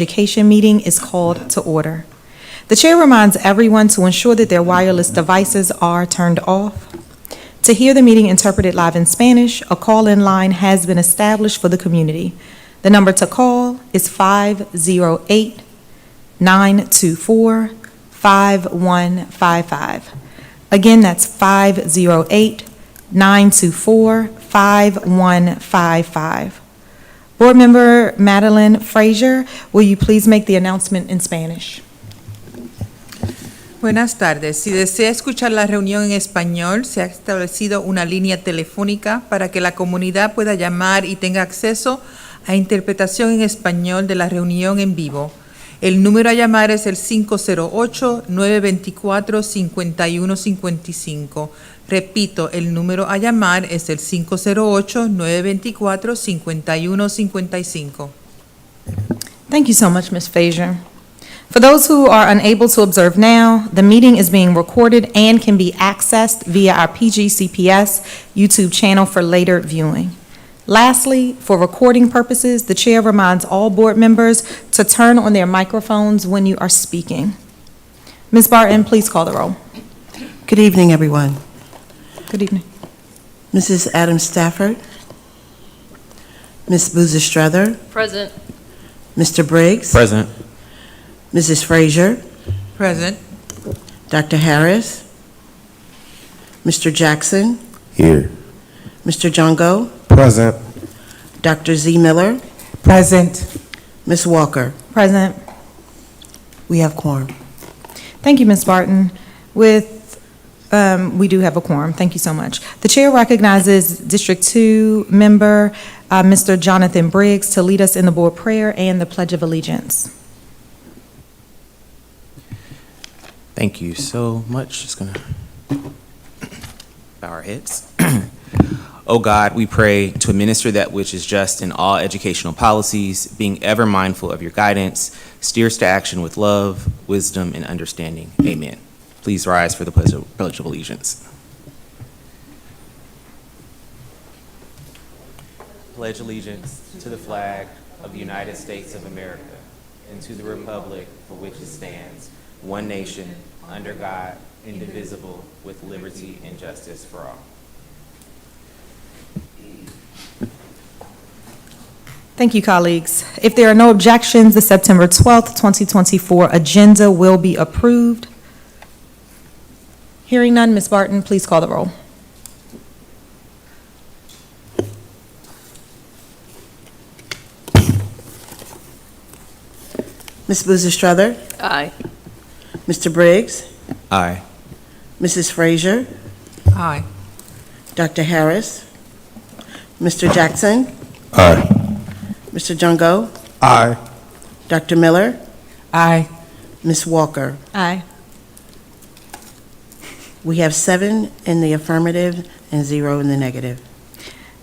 Education meeting is called to order. The chair reminds everyone to ensure that their wireless devices are turned off. To hear the meeting interpreted live in Spanish, a call-in line has been established for the community. The number to call is 508-924-5155. Again, that's 508-924-5155. Board Member Madeline Frazier, will you please make the announcement in Spanish? Buenas tardes. Si desea escuchar la reunión en español, se ha establecido una línea telefónica para que la comunidad pueda llamar y tenga acceso a interpretación en español de la reunión en vivo. El número a llamar es el 508-924-5155. Repito, el número a llamar es el 508-924-5155. Thank you so much, Ms. Frazier. For those who are unable to observe now, the meeting is being recorded and can be accessed via our PGCPS YouTube channel for later viewing. Lastly, for recording purposes, the chair reminds all board members to turn on their microphones when you are speaking. Ms. Barton, please call the roll. Good evening, everyone. Good evening. Mrs. Adams Stafford, Ms. Boozer Strother, Present. Mr. Briggs, Present. Mrs. Frazier, Present. Dr. Harris, Mr. Jackson, Here. Mr. Jongo, Present. Dr. Z. Miller, Present. Ms. Walker. Present. We have quorum. Thank you, Ms. Barton. We do have a quorum. Thank you so much. The chair recognizes District 2 member, Mr. Jonathan Briggs, to lead us in the board prayer and the Pledge of Allegiance. Thank you so much. Just gonna bow our heads. O God, we pray to administer that which is just in all educational policies, being ever mindful of your guidance, steer us to action with love, wisdom, and understanding. Amen. Please rise for the Pledge of Allegiance. Pledge allegiance to the flag of the United States of America and to the republic for which it stands, one nation, under God, indivisible, with liberty and justice for all. Thank you, colleagues. If there are no objections, the September 12th, 2024 agenda will be approved. Hearing none, Ms. Barton, please call the roll. Ms. Boozer Strother, Aye. Mr. Briggs, Aye. Mrs. Frazier, Aye. Dr. Harris, Mr. Jackson, Aye. Mr. Jongo, Aye. Dr. Miller, Aye. Ms. Walker. Aye. We have 7 in the affirmative and 0 in the negative.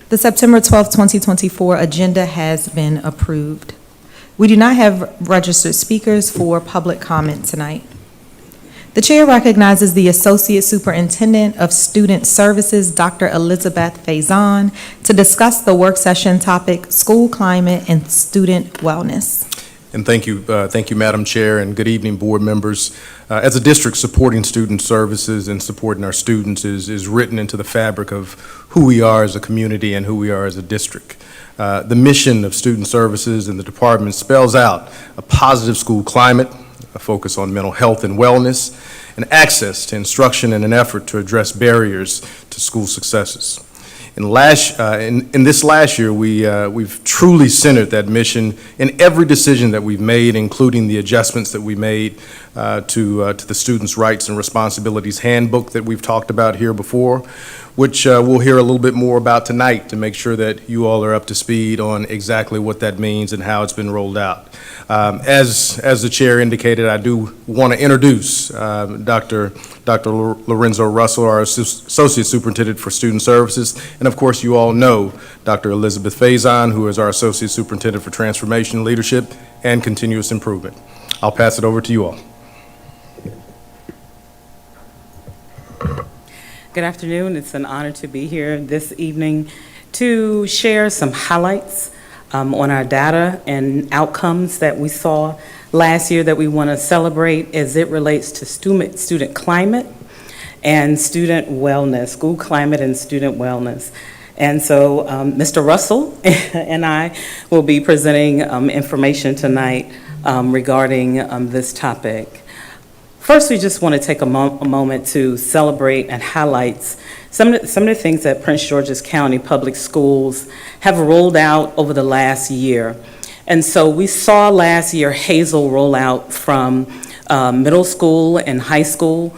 The September 12th, 2024 agenda has been approved. We do not have registered speakers for public comment tonight. The chair recognizes the Associate Superintendent of Student Services, Dr. Elizabeth Faison, to discuss the work session topic, School Climate and Student Wellness. And thank you, Madam Chair, and good evening, board members. As a district, supporting student services and supporting our students is written into the fabric of who we are as a community and who we are as a district. The mission of student services and the department spells out a positive school climate, a focus on mental health and wellness, and access to instruction in an effort to address barriers to school successes. In this last year, we've truly centered that mission in every decision that we've made, including the adjustments that we made to the Students' Rights and Responsibilities Handbook that we've talked about here before, which we'll hear a little bit more about tonight to make sure that you all are up to speed on exactly what that means and how it's been rolled out. As the chair indicated, I do want to introduce Dr. Lorenzo Russell, our Associate Superintendent for Student Services, and of course you all know Dr. Elizabeth Faison, who is our Associate Superintendent for Transformation, Leadership, and Continuous Improvement. I'll pass it over to you all. Good afternoon. It's an honor to be here this evening to share some highlights on our data and outcomes that we saw last year that we want to celebrate as it relates to student climate and student wellness, school climate and student wellness. And so Mr. Russell and I will be presenting information tonight regarding this topic. First, we just want to take a moment to celebrate and highlight some of the things that Prince George's County Public Schools have rolled out over the last year. And so we saw last year Hazel roll out from middle school and high school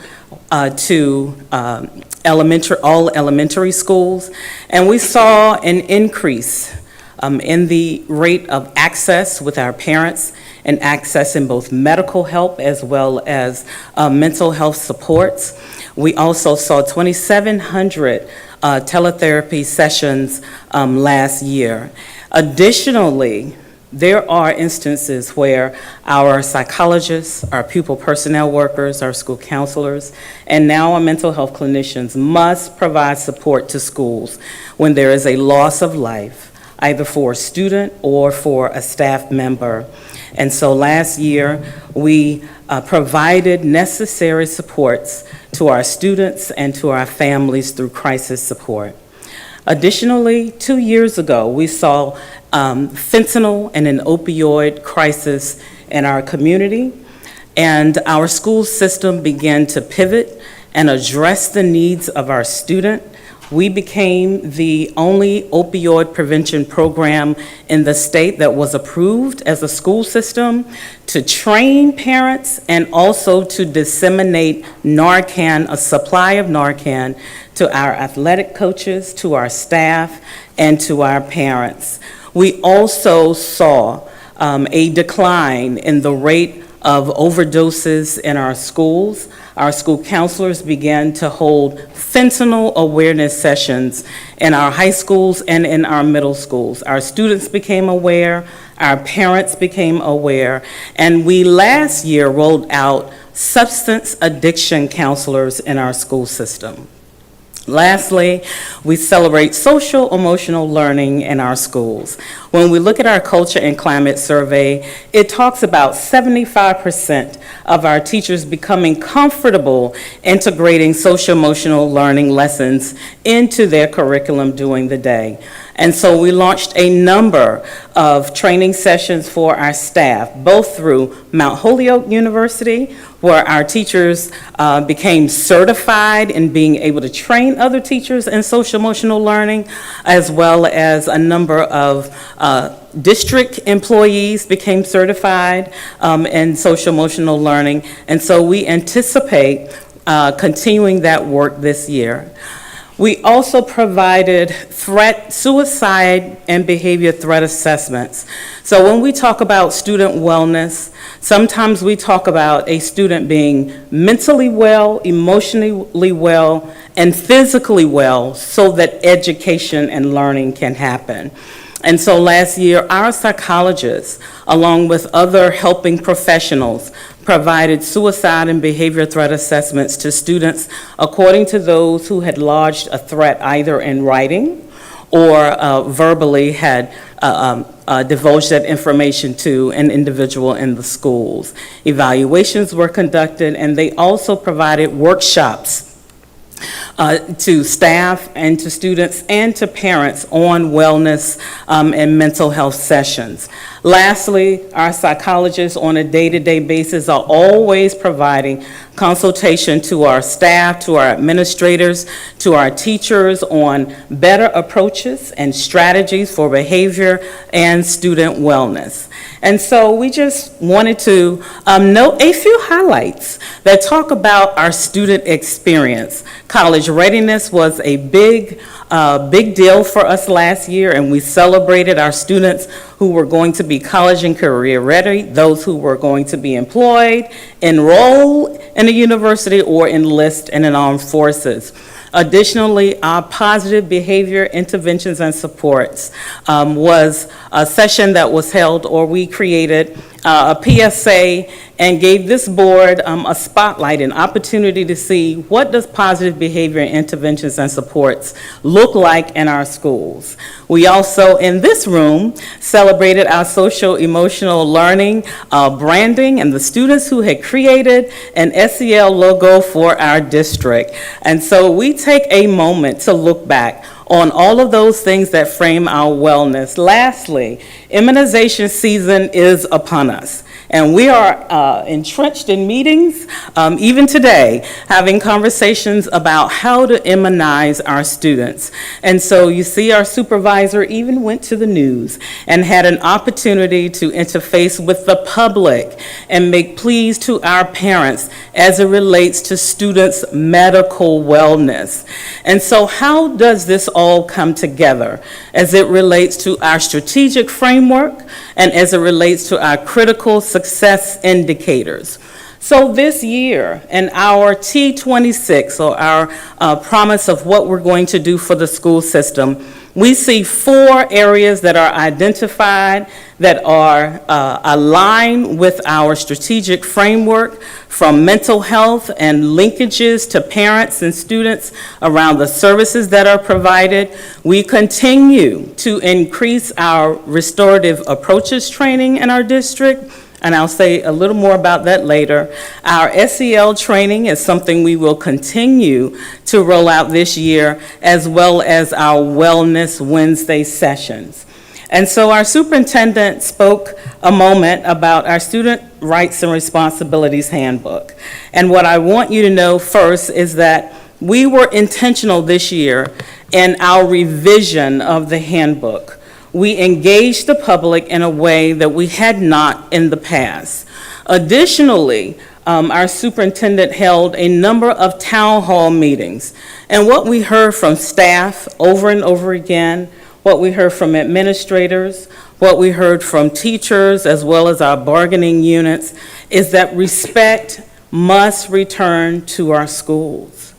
to all elementary schools. And we saw an increase in the rate of access with our parents and access in both medical help as well as mental health supports. We also saw 2,700 teletherapy sessions last year. Additionally, there are instances where our psychologists, our pupil personnel workers, our school counselors, and now our mental health clinicians must provide support to schools when there is a loss of life, either for a student or for a staff member. And so last year, we provided necessary supports to our students and to our families through crisis support. Additionally, 2 years ago, we saw fentanyl and an opioid crisis in our community, and our school system began to pivot and address the needs of our student. We became the only opioid prevention program in the state that was approved as a school system to train parents and also to disseminate Narcan, a supply of Narcan, to our athletic coaches, to our staff, and to our parents. We also saw a decline in the rate of overdoses in our schools. Our school counselors began to hold fentanyl awareness sessions in our high schools and in our middle schools. Our students became aware, our parents became aware, and we last year rolled out substance addiction counselors in our school system. Lastly, we celebrate social emotional learning in our schools. When we look at our culture and climate survey, it talks about 75% of our teachers becoming comfortable integrating social emotional learning lessons into their curriculum during the day. And so we launched a number of training sessions for our staff, both through Mount Holyoke University, where our teachers became certified in being able to train other teachers in social emotional learning, as well as a number of district employees became certified in social emotional learning. And so we anticipate continuing that work this year. We also provided suicide and behavior threat assessments. So when we talk about student wellness, sometimes we talk about a student being mentally well, emotionally well, and physically well so that education and learning can happen. And so last year, our psychologists, along with other helping professionals, provided suicide and behavior threat assessments to students according to those who had lodged a threat either in writing or verbally had divulged that information to an individual in the schools. Evaluations were conducted, and they also provided workshops to staff and to students and to parents on wellness and mental health sessions. Lastly, our psychologists on a day-to-day basis are always providing consultation to our staff, to our administrators, to our teachers on better approaches and strategies for behavior and student wellness. And so we just wanted to note a few highlights that talk about our student experience. College readiness was a big deal for us last year, and we celebrated our students who were going to be college and career ready, those who were going to be employed, enroll in a university, or enlist in an armed forces. Additionally, our positive behavior interventions and supports was a session that was held, or we created a PSA and gave this board a spotlight, an opportunity to see what does positive behavior interventions and supports look like in our schools. We also, in this room, celebrated our social emotional learning branding and the students who had created an SEL logo for our district. And so we take a moment to look back on all of those things that frame our wellness. Lastly, immunization season is upon us. And we are entrenched in meetings, even today, having conversations about how to immunize our students. And so you see our supervisor even went to the news and had an opportunity to interface with the public and make pleas to our parents as it relates to students' medical wellness. And so how does this all come together as it relates to our strategic framework and as it relates to our critical success indicators? So this year, in our T26, or our promise of what we're going to do for the school system, we see 4 areas that are identified that are aligned with our strategic framework, from mental health and linkages to parents and students around the services that are provided. We continue to increase our restorative approaches training in our district, and I'll say a little more about that later. Our SEL training is something we will continue to roll out this year, as well as our Wellness Wednesday sessions. And so our superintendent spoke a moment about our Student Rights and Responsibilities Handbook. And what I want you to know first is that we were intentional this year in our revision of the handbook. We engaged the public in a way that we had not in the past. Additionally, our superintendent held a number of town hall meetings. And what we heard from staff over and over again, what we heard from administrators, what we heard from teachers, as well as our bargaining units, is that respect must return to our schools.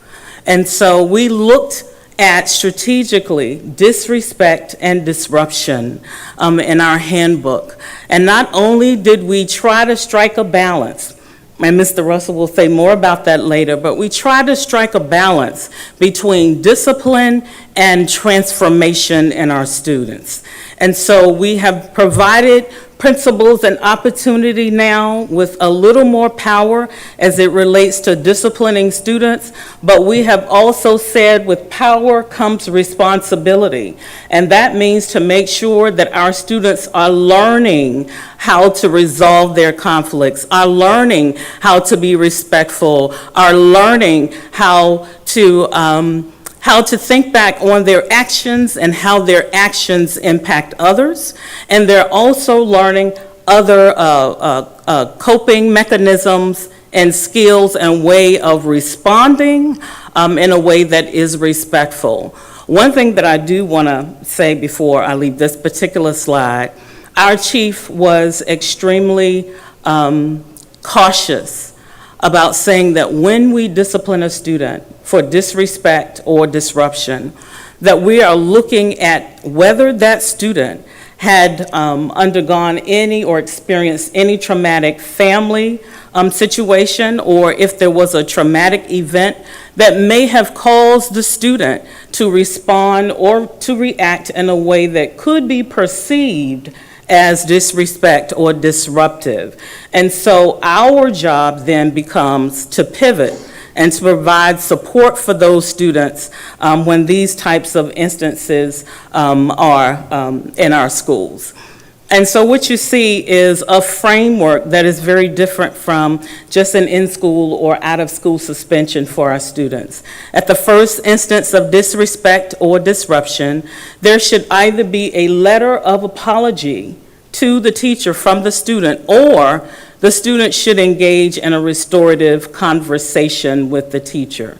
And so we looked at strategically disrespect and disruption in our handbook. And not only did we try to strike a balance, and Mr. Russell will say more about that later, but we try to strike a balance between discipline and transformation in our students. And so we have provided principals an opportunity now with a little more power as it relates to disciplining students, but we have also said with power comes responsibility. And that means to make sure that our students are learning how to resolve their conflicts, are learning how to be respectful, are learning how to think back on their actions and how their actions impact others. And they're also learning other coping mechanisms and skills and way of responding in a way that is respectful. One thing that I do want to say before I leave this particular slide, our chief was extremely cautious about saying that when we discipline a student for disrespect or disruption, that we are looking at whether that student had undergone any or experienced any traumatic family situation, or if there was a traumatic event that may have caused the student to respond or to react in a way that could be perceived as disrespect or disruptive. And so our job then becomes to pivot and to provide support for those students when these types of instances are in our schools. And so what you see is a framework that is very different from just an in-school or out-of-school suspension for our students. At the first instance of disrespect or disruption, there should either be a letter of apology to the teacher from the student, or the student should engage in a restorative conversation with the teacher.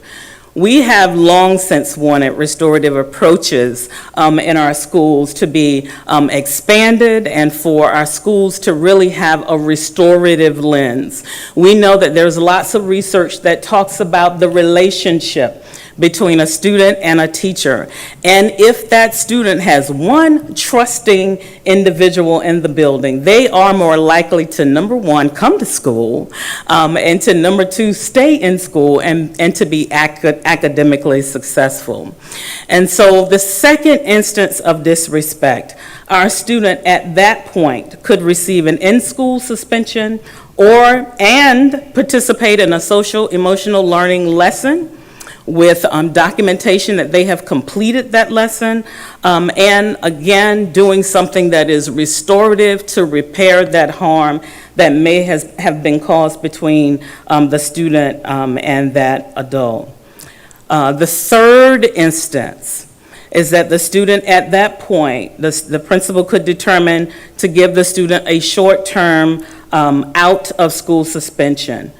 We have long since wanted restorative approaches in our schools to be expanded and for our schools to really have a restorative lens. We know that there's lots of research that talks about the relationship between a student and a teacher. And if that student has one trusting individual in the building, they are more likely to, number one, come to school, and to, number two, stay in school and to be academically successful. And so the second instance of disrespect, our student at that point could receive an in-school suspension and participate in a social emotional learning lesson with documentation that they have completed that lesson, and again, doing something that is restorative to repair that harm that may have been caused between the student and that adult. The third instance is that the student at that point, the principal could determine to give the student a short-term out-of-school suspension.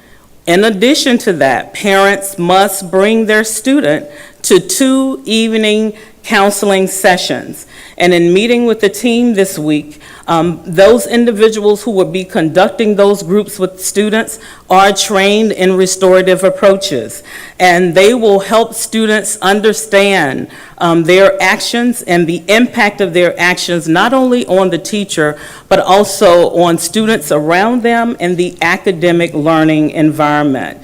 In addition to that, parents must bring their student to 2 evening counseling sessions. And in meeting with the team this week, those individuals who will be conducting those groups with students are trained in restorative approaches. And they will help students understand their actions and the impact of their actions, not only on the teacher, but also on students around them and the academic learning environment.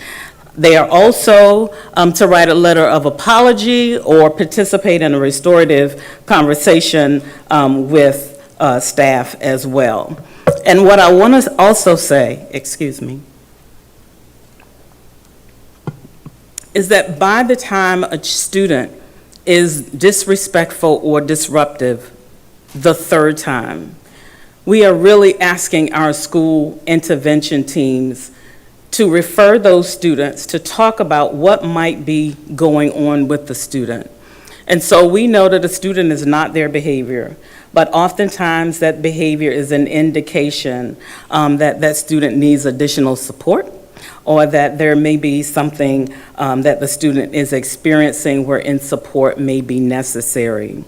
They are also to write a letter of apology or participate in a restorative conversation with staff as well. And what I want to also say, is that by the time a student is disrespectful or disruptive the third time, we are really asking our school intervention teams to refer those students to talk about what might be going on with the student. And so we know that a student is not their behavior, but oftentimes that behavior is an indication that that student needs additional support, or that there may be something that the student is experiencing wherein support may be necessary.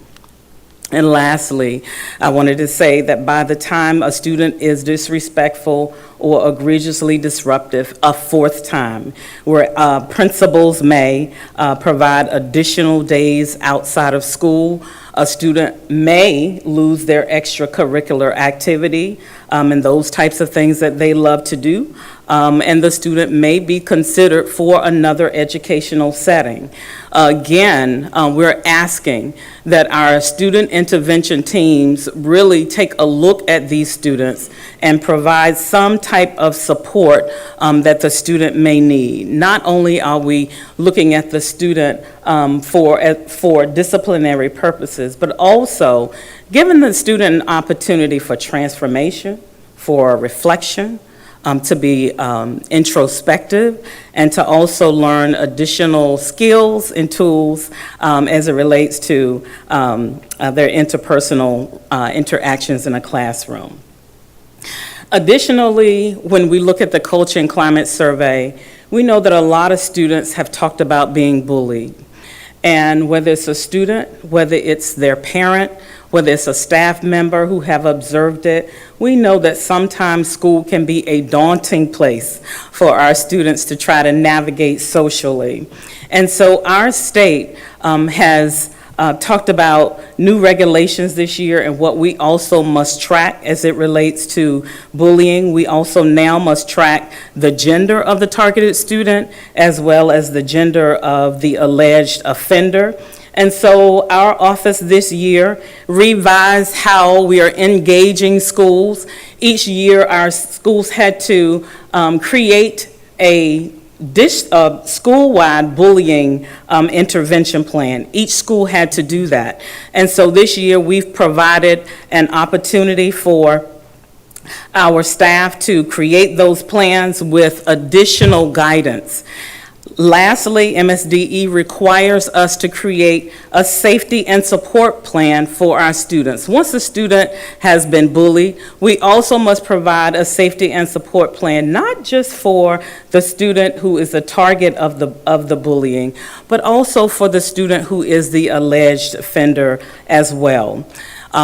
And lastly, I wanted to say that by the time a student is disrespectful or egregiously disruptive a fourth time, where principals may provide additional days outside of school, a student may lose their extracurricular activity and those types of things that they love to do, and the student may be considered for another educational setting. Again, we're asking that our student intervention teams really take a look at these students and provide some type of support that the student may need. Not only are we looking at the student for disciplinary purposes, but also giving the student an opportunity for transformation, for reflection, to be introspective, and to also learn additional skills and tools as it relates to their interpersonal interactions in a classroom. Additionally, when we look at the Culture and Climate Survey, we know that a lot of students have talked about being bullied. And whether it's a student, whether it's their parent, whether it's a staff member who have observed it, we know that sometimes school can be a daunting place for our students to try to navigate socially. And so our state has talked about new regulations this year and what we also must track as it relates to bullying. We also now must track the gender of the targeted student as well as the gender of the alleged offender. And so our office this year revised how we are engaging schools. Each year our schools had to create a school-wide bullying intervention plan. Each school had to do that. And so this year we've provided an opportunity for our staff to create those plans with additional guidance. Lastly, MSDE requires us to create a safety and support plan for our students. Once a student has been bullied, we also must provide a safety and support plan, not just for the student who is the target of the bullying, but also for the student who is the alleged offender as well.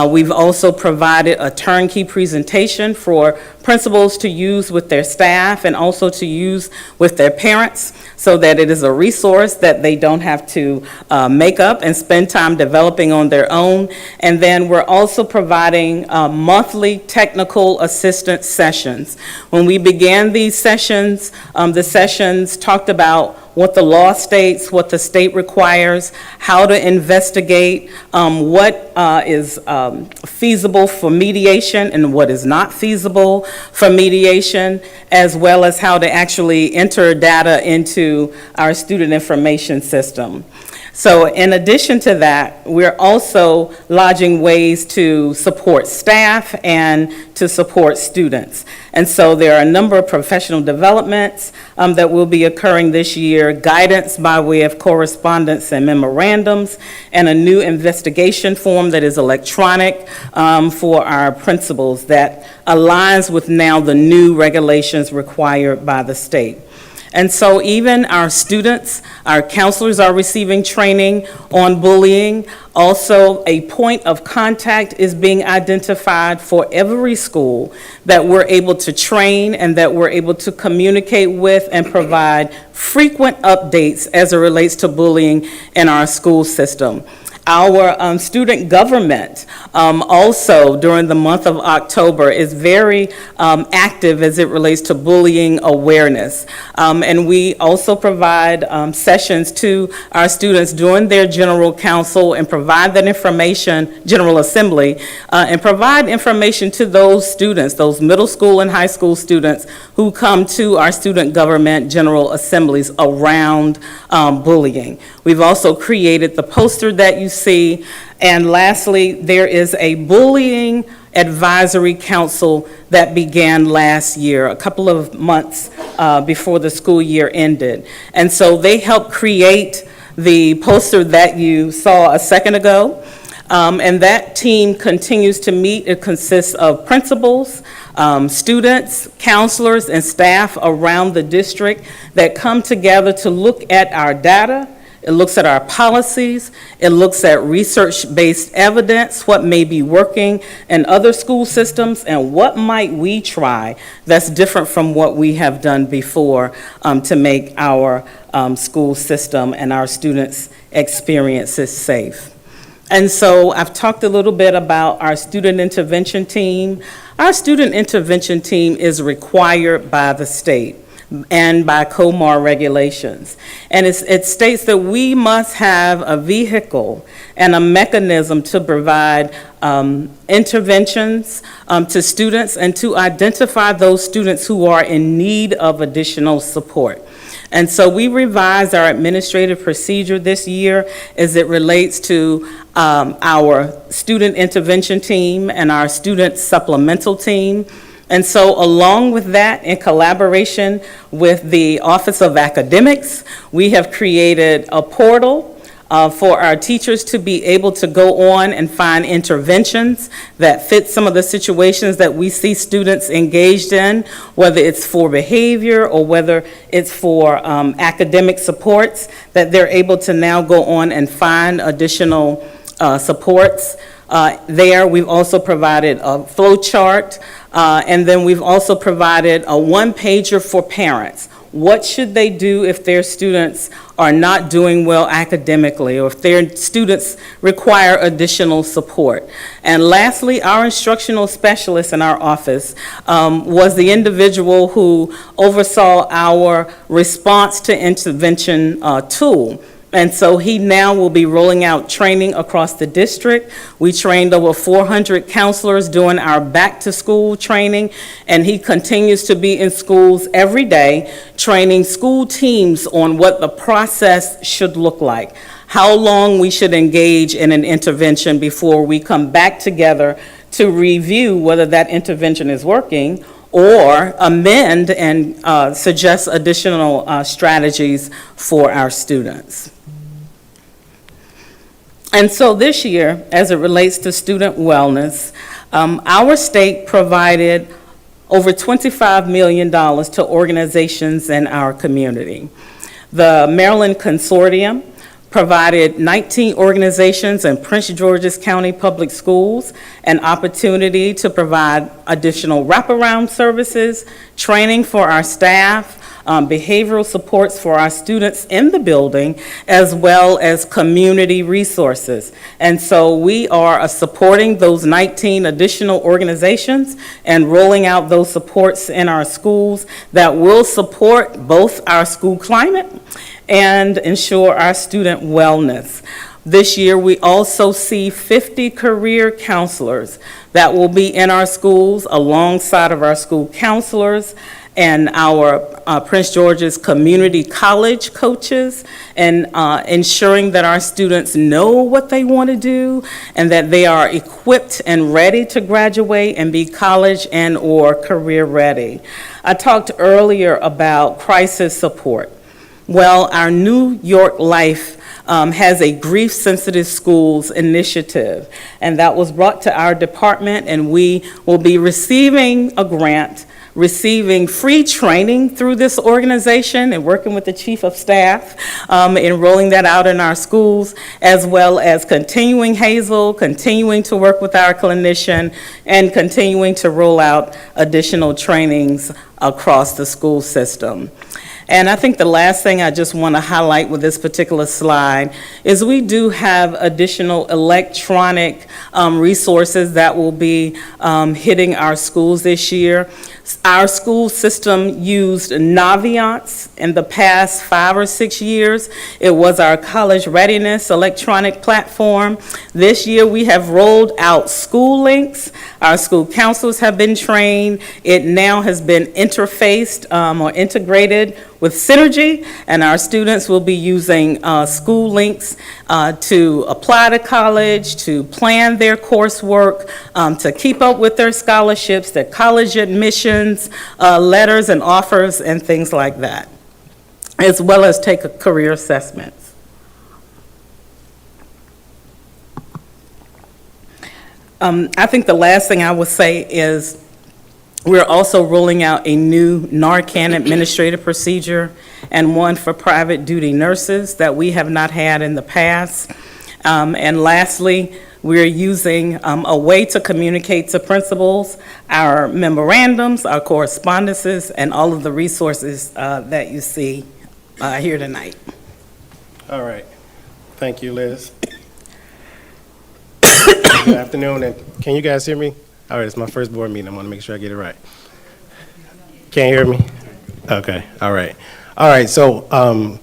We've also provided a turnkey presentation for principals to use with their staff and also to use with their parents so that it is a resource that they don't have to make up and spend time developing on their own. And then we're also providing monthly technical assistance sessions. When we began these sessions, the sessions talked about what the law states, what the state requires, how to investigate, what is feasible for mediation and what is not feasible for mediation, as well as how to actually enter data into our student information system. So in addition to that, we're also lodging ways to support staff and to support students. And so there are a number of professional developments that will be occurring this year, guidance by way of correspondence and memorandums, and a new investigation form that is electronic for our principals that aligns with now the new regulations required by the state. And so even our students, our counselors are receiving training on bullying. Also, a point of contact is being identified for every school that we're able to train and that we're able to communicate with and provide frequent updates as it relates to bullying in our school system. Our student government also during the month of October is very active as it relates to bullying awareness. And we also provide sessions to our students during their general council and provide that information, General Assembly, and provide information to those students, those middle school and high school students who come to our student government general assemblies around bullying. We've also created the poster that you see. And lastly, there is a bullying advisory council that began last year, a couple of months before the school year ended. And so they helped create the poster that you saw a second ago. And that team continues to meet. It consists of principals, students, counselors, and staff around the district that come together to look at our data. It looks at our policies. It looks at research-based evidence, what may be working in other school systems, and what might we try that's different from what we have done before to make our school system and our students' experiences safe. And so I've talked a little bit about our student intervention team. Our student intervention team is required by the state and by COMAR regulations. And it states that we must have a vehicle and a mechanism to provide interventions to students and to identify those students who are in need of additional support. And so we revised our administrative procedure this year as it relates to our student intervention team and our student supplemental team. And so along with that, in collaboration with the Office of Academics, we have created a portal for our teachers to be able to go on and find interventions that fit some of the situations that we see students engaged in, whether it's for behavior or whether it's for academic supports, that they're able to now go on and find additional supports. There, we've also provided a flow chart, and then we've also provided a one-pager for parents. What should they do if their students are not doing well academically, or if their students require additional support? And lastly, our instructional specialist in our office was the individual who oversaw our response to intervention tool. And so he now will be rolling out training across the district. We trained over 400 counselors during our back to school training, and he continues to be in schools every day, training school teams on what the process should look like, how long we should engage in an intervention before we come back together to review whether that intervention is working, or amend and suggest additional strategies for our students. And so this year, as it relates to student wellness, our state provided over $25 million to organizations in our community. The Maryland Consortium provided 19 organizations in Prince George's County Public Schools an opportunity to provide additional wraparound services, training for our staff, behavioral supports for our students in the building, as well as community resources. And so we are supporting those 19 additional organizations and rolling out those supports in our schools that will support both our school climate and ensure our student wellness. This year, we also see 50 career counselors that will be in our schools alongside of our school counselors and our Prince George's Community College coaches, and ensuring that our students know what they want to do and that they are equipped and ready to graduate and be college and/or career ready. I talked earlier about crisis support. Well, our New York Life has a grief-sensitive schools initiative, and that was brought to our department, and we will be receiving a grant, receiving free training through this organization and working with the chief of staff in rolling that out in our schools, as well as continuing Hazel, continuing to work with our clinician, and continuing to roll out additional trainings across the school system. And I think the last thing I just want to highlight with this particular slide is we do have additional electronic resources that will be hitting our schools this year. Our school system used Naviance in the past 5 or 6 years. It was our college readiness electronic platform. This year we have rolled out School Links. Our school counselors have been trained. It now has been interfaced or integrated with Synergy, and our students will be using School Links to apply to college, to plan their coursework, to keep up with their scholarships, their college admissions, letters and offers, and things like that, as well as take a career assessments. I think the last thing I would say is we're also rolling out a new Narcan administrative procedure and one for private duty nurses that we have not had in the past. And lastly, we're using a way to communicate to principals, our memorandums, our correspondences, and all of the resources that you see here tonight. All right. Thank you, Liz. Good afternoon, and can you guys hear me? All right, it's my first board meeting. I want to make sure I get it right. Can't hear me? Okay, all right. All right, so I'm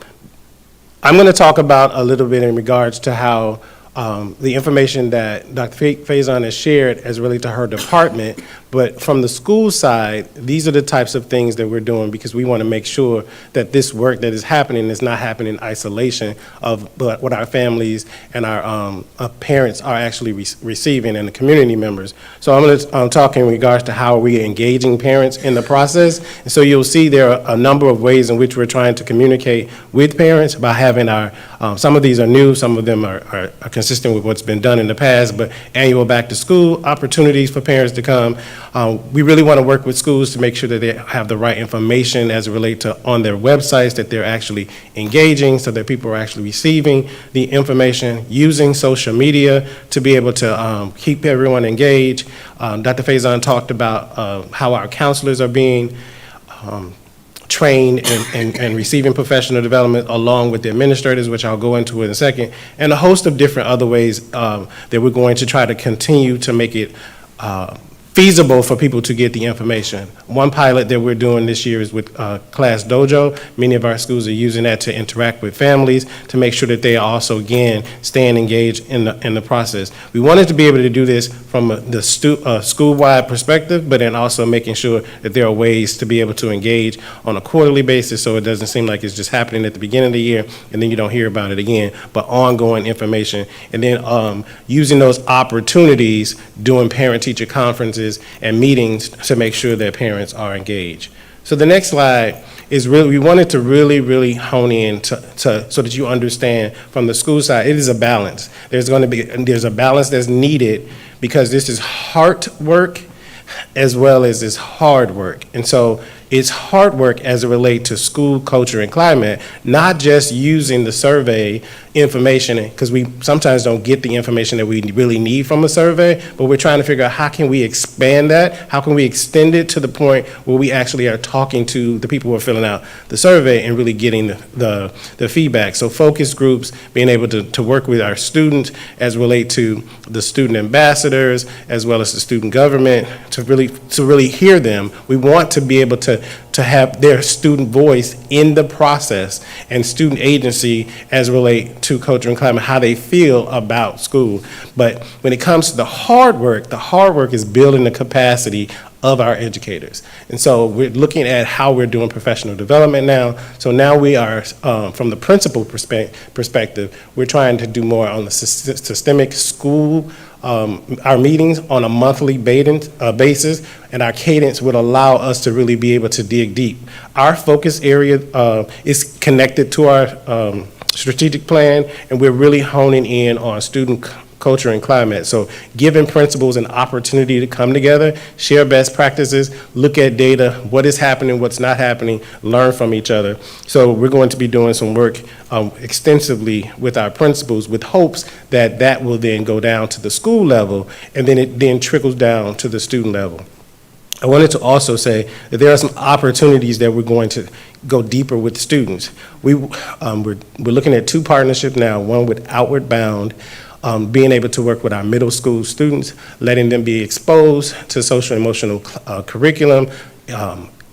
going to talk about a little bit in regards to how the information that Dr. Faison has shared as related to her department, but from the school side, these are the types of things that we're doing because we want to make sure that this work that is happening is not happening in isolation of what our families and our parents are actually receiving and the community members. So I'm going to talk in regards to how we are engaging parents in the process. And so you'll see there are a number of ways in which we're trying to communicate with parents by having our, some of these are new, some of them are consistent with what's been done in the past, but annual back to school opportunities for parents to come. We really want to work with schools to make sure that they have the right information as it relates to on their websites, that they're actually engaging so that people are actually receiving the information, using social media to be able to keep everyone engaged. Dr. Faison talked about how our counselors are being trained and receiving professional development along with the administrators, which I'll go into in a second, and a host of different other ways that we're going to try to continue to make it feasible for people to get the information. One pilot that we're doing this year is with Class Dojo. Many of our schools are using that to interact with families to make sure that they are also, again, staying engaged in the process. We wanted to be able to do this from the school-wide perspective, but then also making sure that there are ways to be able to engage on a quarterly basis so it doesn't seem like it's just happening at the beginning of the year and then you don't hear about it again, but ongoing information. And then using those opportunities, doing parent-teacher conferences and meetings to make sure that parents are engaged. So the next slide is really, we wanted to really hone in so that you understand from the school side, it is a balance. There's a balance that's needed because this is heart work as well as this hard work. And so It's hard work as it relates to school culture and climate, not just using the survey information, because we sometimes don't get the information that we really need from a survey, but we're trying to figure out how can we expand that, how can we extend it to the point where we actually are talking to the people who are filling out the survey and really getting the feedback. So focus groups, being able to work with our students as relate to the student ambassadors, as well as the student government, to really hear them. We want to be able to have their student voice in the process, and student agency as relate to culture and climate, how they feel about school. But when it comes to the hard work is building the capacity of our educators. And so we're looking at how we're doing professional development now. So now we are, from the principal perspective, we're trying to do more on the systemic school. Our meetings on a monthly basis, and our cadence would allow us to really be able to dig deep. Our focus area is connected to our strategic plan, and we're really honing in on student culture and climate. So giving principals an opportunity to come together, share best practices, look at data, what is happening, what's not happening, learn from each other. So we're going to be doing some work extensively with our principals, with hopes that that will then go down to the school level, and then it then trickles down to the student level. I wanted to also say that there are some opportunities that we're going to go deeper with students. We're looking at 2 partnerships now, one with Outward Bound, being able to work with our middle school students, letting them be exposed to social and emotional curriculum,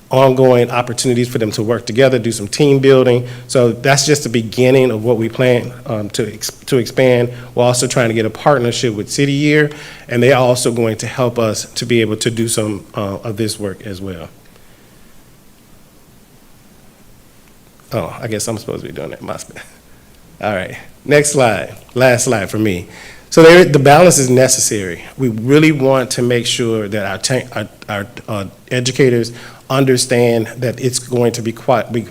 ongoing opportunities for them to work together, do some team building. So that's just the beginning of what we plan to expand. We're also trying to get a partnership with City Year, and they are also going to help us to be able to do some of this work as well. Oh, I guess I'm supposed to be doing that. All right, next slide, last slide for me. So the balance is necessary. We really want to make sure that our educators understand that it's going to be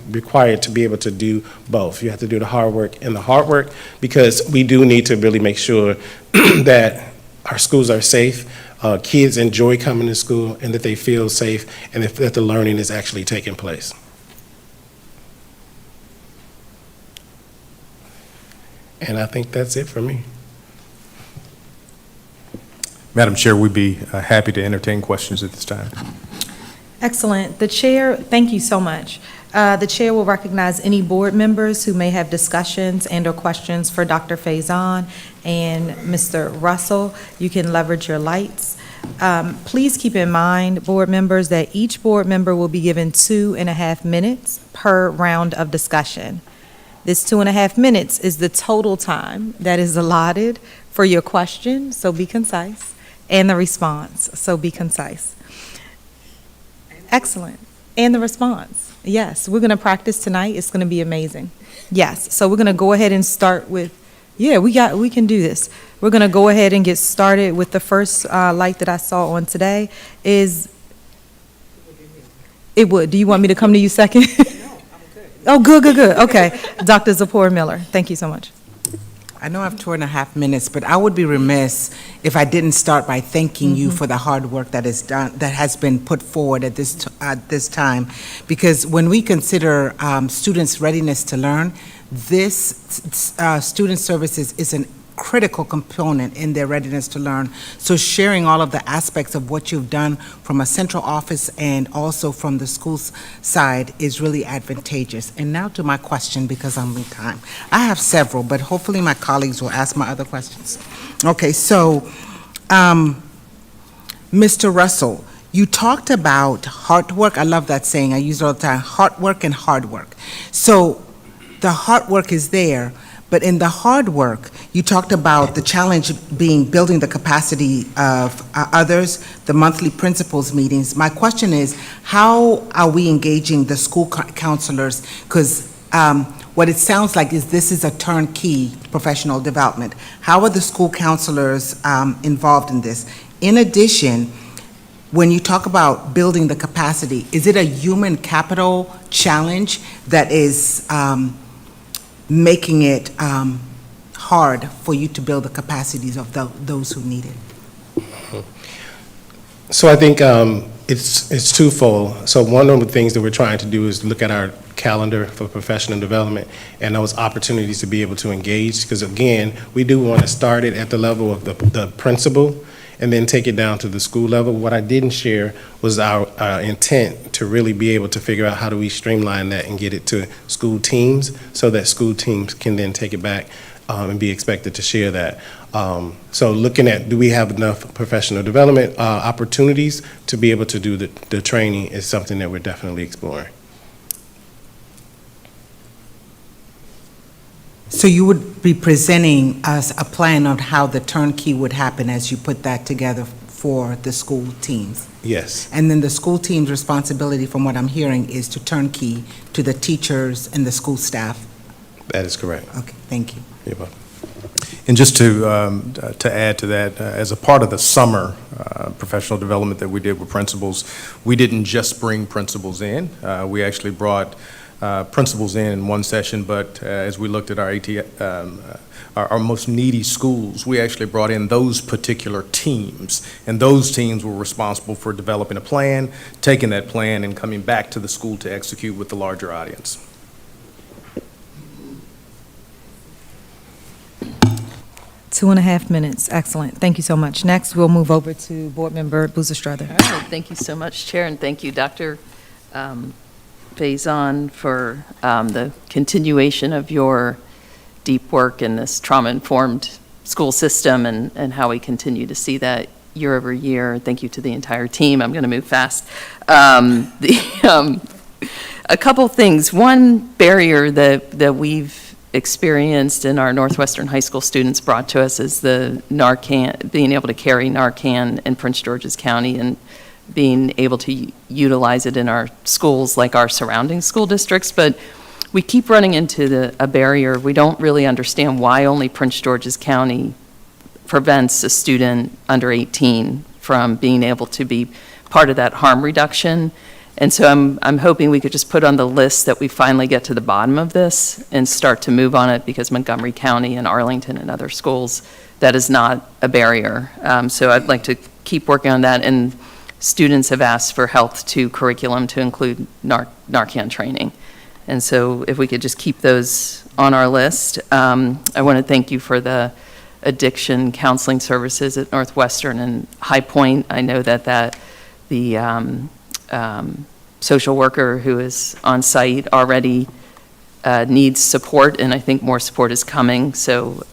required to be able to do both. You have to do the hard work and the hard work, because we do need to really make sure that our schools are safe, kids enjoy coming to school, and that they feel safe, and that the learning is actually taking place. And I think that's it for me. Madam Chair, we'd be happy to entertain questions at this time. Excellent. The chair, thank you so much. The chair will recognize any board members who may have discussions and/or questions for Dr. Faison and Mr. Russell. You can leverage your lights. Please keep in mind, board members, that each board member will be given 2.5 minutes per round of discussion. This 2.5 minutes is the total time that is allotted for your question, so be concise, and the response, so be concise. Excellent. And the response. Yes, we're going to practice tonight. It's going to be amazing. Yes, so we're going to go ahead and start with, we can do this. We're going to go ahead and get started with the first light that I saw on today is, it would. Do you want me to come to you second? Oh, good. Okay. Dr. Zipporah Miller, thank you so much. I know I have 2.5 minutes, but I would be remiss if I didn't start by thanking you for the hard work that is done, that has been put forward at this time. Because when we consider students' readiness to learn, this student services is an critical component in their readiness to learn. So sharing all of the aspects of what you've done from a central office and also from the school's side is really advantageous. And now to my question, because I'm in time. I have several, but hopefully my colleagues will ask my other questions. Okay, so Mr. Russell, you talked about hard work. I love that saying. I use it all the time, hard work and hard work. So the hard work is there, but in the hard work, you talked about the challenge being building the capacity of others, the monthly principals meetings. My question is, how are we engaging the school counselors? Because what it sounds like is this is a turnkey professional development. How are the school counselors involved in this? In addition, when you talk about building the capacity, is it a human capital challenge that is making it hard for you to build the capacities of those who need it? So I think It's twofold. So one of the things that we're trying to do is look at our calendar for professional development and those opportunities to be able to engage, because again, we do want to start it at the level of the principal and then take it down to the school level. What I didn't share was our intent to really be able to figure out how do we streamline that and get it to school teams so that school teams can then take it back and be expected to share that. So looking at, do we have enough professional development opportunities to be able to do the training is something that we're definitely exploring. So you would be presenting us a plan on how the turnkey would happen as you put that together for the school teams? Yes, And then the school team's responsibility, from what I'm hearing, is to turnkey to the teachers and the school staff? that is correct. Okay, thank you. You're welcome. And just to add to that, as a part of the summer professional development that we did with principals, we didn't just bring principals in. We actually brought principals in one session, but as we looked at our our most needy schools, we actually brought in those particular teams, and those teams were responsible for developing a plan, taking that plan, and coming back to the school to execute with the larger audience. 2.5 minutes, excellent. Thank you so much. Next, we'll move over to Board Member Buzestrother. All right, thank you so much, Chair, and thank you, Dr. Faison, for the continuation of your deep work in this trauma-informed school system and how we continue to see that year over year. Thank you to the entire team. I'm going to move fast. A couple things. One barrier that we've experienced and our Northwestern High School students brought to us is the Narcan, being able to carry Narcan in Prince George's County and being able to utilize it in our schools like our surrounding school districts. But we keep running into a barrier. We don't really understand why only Prince George's County prevents a student under 18 from being able to be part of that harm reduction. And so I'm hoping we could just put on the list that we finally get to the bottom of this and start to move on it, because Montgomery County and Arlington and other schools, that is not a barrier. So I'd like to keep working on that. And students have asked for Health 2 curriculum to include Narcan training. And so if we could just keep those on our list. I want to thank you for the addiction counseling services at Northwestern and High Point. I know that the social worker who is on site already needs support, and I think more support is coming, so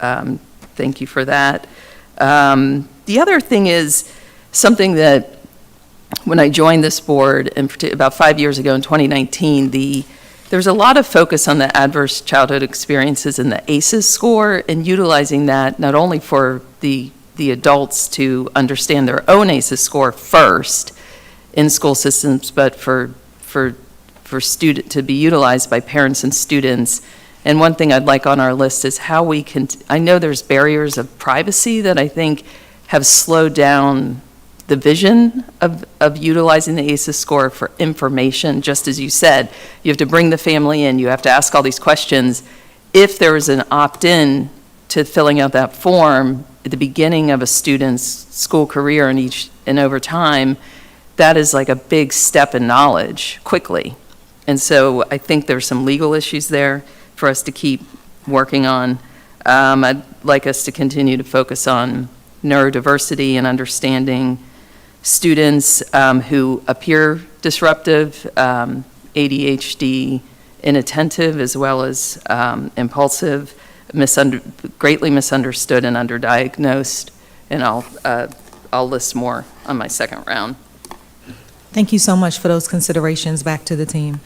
thank you for that. The other thing is something that when I joined this board, and about 5 years ago in 2019, there's a lot of focus on the adverse childhood experiences and the ACEs score, and utilizing that not only for the adults to understand their own ACEs score first in school systems, but for student to be utilized by parents and students. And one thing I'd like on our list is how we can, I know there's barriers of privacy that I think have slowed down the vision of utilizing the ACEs score for information. Just as you said, you have to bring the family in, you have to ask all these questions. If there is an opt-in to filling out that form at the beginning of a student's school career and over time, that is like a big step in knowledge quickly. And so I think there's some legal issues there for us to keep working on. I'd like us to continue to focus on neurodiversity and understanding students who appear disruptive, ADHD, inattentive, as well as impulsive, greatly misunderstood and underdiagnosed. And I'll list more on my second round. Thank you so much for those considerations. Back to the team.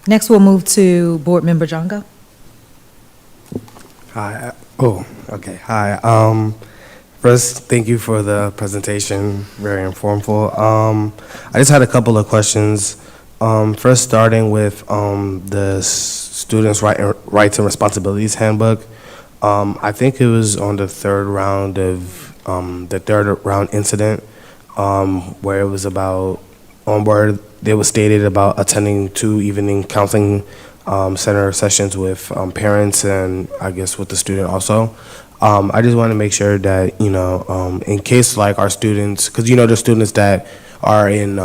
Next, we'll move to Board Member Jonga. Hi. Oh, okay. Hi. First, thank you for the presentation. Very informative. I just had a couple of questions. First, starting with the Students' Rights and Responsibilities Handbook. I think it was on the third round incident where it was about where they was stated about attending 2 evening counseling center sessions with parents and I guess with the student also. I just want to make sure that, in case like our students, because the students that are in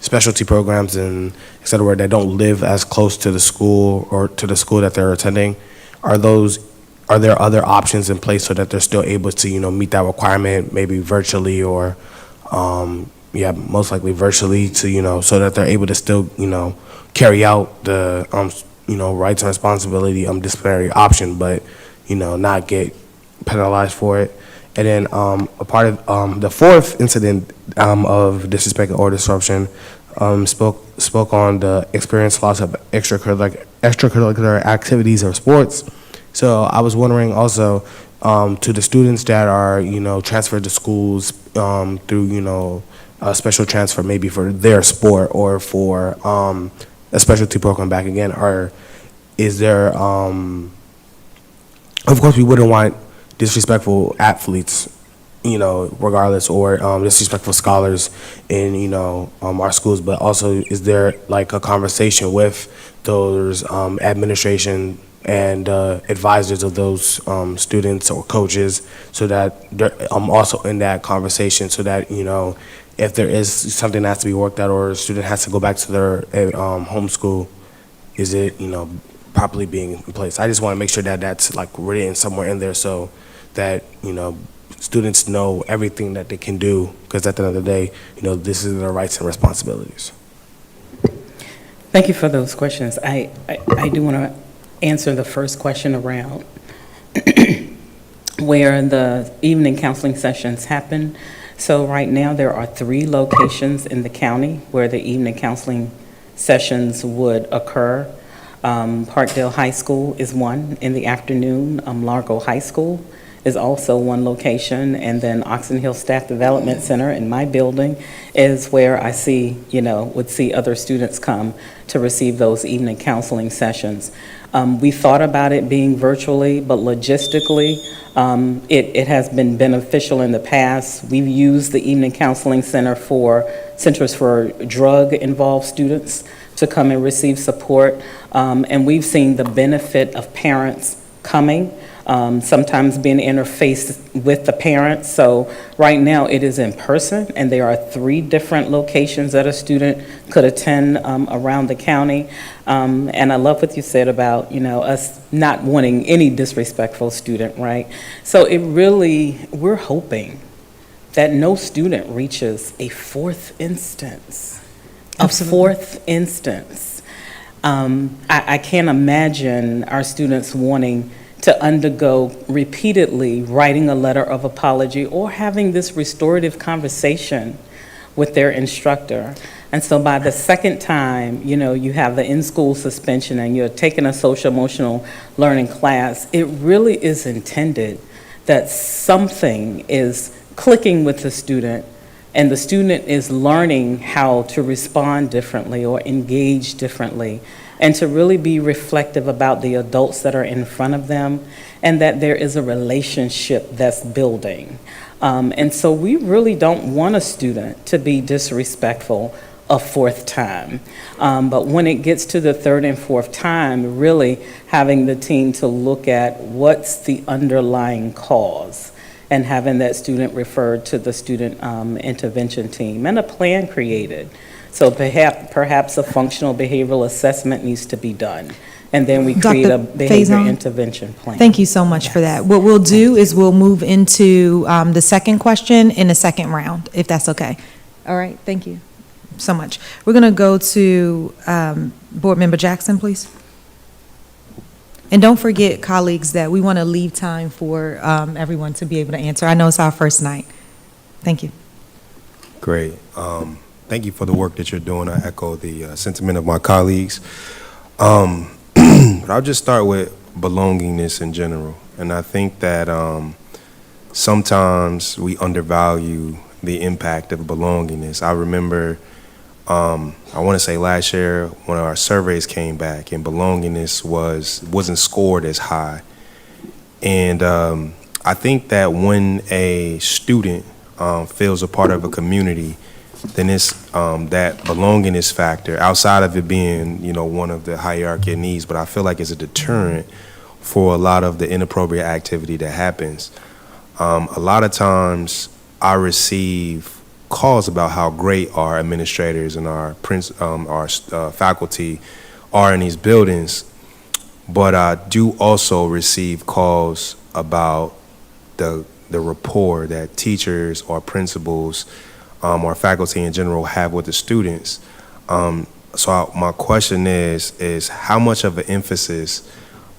specialty programs and et cetera, where they don't live as close to the school or to the school that they're attending, are there other options in place so that they're still able to, meet that requirement, maybe virtually or, most likely virtually to, so that they're able to still, carry out the, rights and responsibility disciplinary option, but, not get penalized for it. And then a part of the fourth incident of disrespect or disruption spoke on the experience loss of extracurricular activities or sports. So I was wondering also to the students that are transferred to schools through a special transfer maybe for their sport or for a specialty program back again, is there of course we wouldn't want disrespectful athletes, regardless, or disrespectful scholars in, our schools, but also is there like a conversation with those administration and advisors of those students or coaches so that they're also in that conversation so that, if there is something that has to be worked out or a student has to go back to their home school, is it, properly being in place? I just want to make sure that that's like written somewhere in there so that, students know everything that they can do, because at the end of the day, this is their rights and responsibilities. Thank you for those questions. I do want to answer the first question around where the evening counseling sessions happen. So right now, there are 3 locations in the county where the evening counseling sessions would occur. Parkdale High School is one in the afternoon. Largo High School is also one location, and then Oxon Hill Staff Development Center in my building is where I see, would see other students come to receive those evening counseling sessions. We thought about it being virtually, but logistically, it has been beneficial in the past. We've used the evening counseling centers for drug-involved students to come and receive support, and we've seen the benefit of parents coming, sometimes being interfaced with the parents. So right now it is in person, and there are 3 different locations that a student could attend around the county. And I love what you said about, us not wanting any disrespectful student, right? So we're hoping that no student reaches a 4th instance. Absolutely. A 4th instance. I can't imagine our students wanting to undergo repeatedly writing a letter of apology or having this restorative conversation with their instructor. And so by the second time, you have the in-school suspension and you're taking a social emotional learning class, it really is intended that something is clicking with the student and the student is learning how to respond differently or engage differently, and to really be reflective about the adults that are in front of them, and that there is a relationship that's building. And so we really don't want a student to be disrespectful a 4th time. But when it gets to the 3rd and 4th time, really having the team to look at what's the underlying cause, and having that student referred to the student intervention team and a plan created. So perhaps a functional behavioral assessment needs to be done. And then we create a Dr. behavior Faison? intervention plan. Thank you so much for that. What we'll do is we'll move into the second question in the second round, if that's okay. All right, thank you so much. We're going to go to Board Member Jackson, please. And don't forget, colleagues, that we want to leave time for everyone to be able to answer. I know it's our first night. Thank you. Great. Thank you for the work that you're doing. I echo the sentiment of my colleagues. But I'll just start with belongingness in general. And I think that sometimes we undervalue the impact of belongingness. I remember, I want to say last year, when our surveys came back and belongingness wasn't scored as high. And I think that when a student feels a part of a community, then it's that belongingness factor, outside of it being, one of the hierarchy of needs, but I feel like it's a deterrent for a lot of the inappropriate activity that happens. A lot of times I receive calls about how great our administrators and our faculty are in these buildings, but I do also receive calls about the rapport that teachers or principals or faculty in general have with the students. My question is how much of an emphasis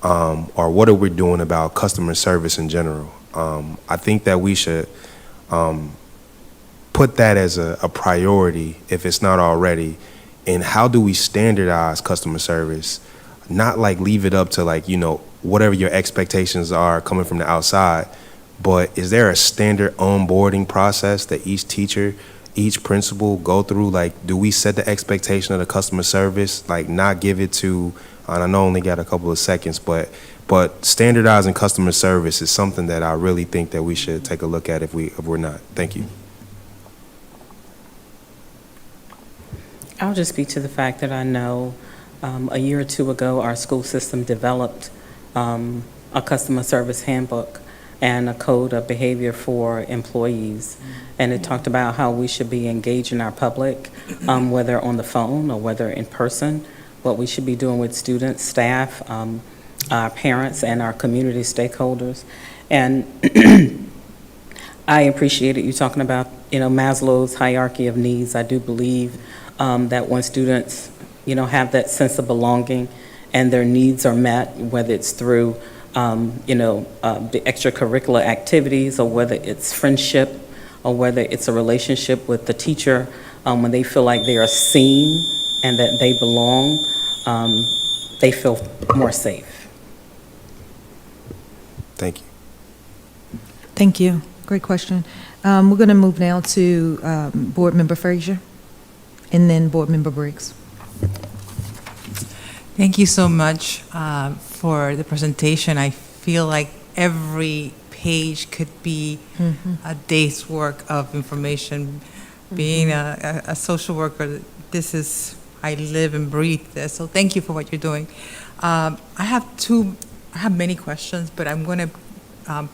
or what are we doing about customer service in general? I think that we should put that as a priority, if it's not already, and how do we standardize customer service? Not like leave it up to like, whatever your expectations are coming from the outside, but is there a standard onboarding process that each teacher, each principal go through? Like, do we set the expectation of the customer service, like not give it to, and I know I only got a couple of seconds, but standardizing customer service is something that I really think that we should take a look at if we're not. Thank you. I'll just speak to the fact that I know a year or two ago, our school system developed a customer service handbook and a code of behavior for employees. And it talked about how we should be engaging our public, whether on the phone or whether in person, what we should be doing with students, staff, our parents, and our community stakeholders. And I appreciated you talking about, Maslow's hierarchy of needs. I do believe that when students, have that sense of belonging and their needs are met, whether it's through, the extracurricular activities or whether it's friendship or whether it's a relationship with the teacher, when they feel like they are seen and that they belong, they feel more safe. Thank you. Thank you. Great question. We're going to move now to Board Member Frazier and then Board Member Briggs. Thank you so much for the presentation. I feel like every page could be a day's work of information. Being a social worker, I live and breathe this, so thank you for what you're doing. I have many questions, but I'm going to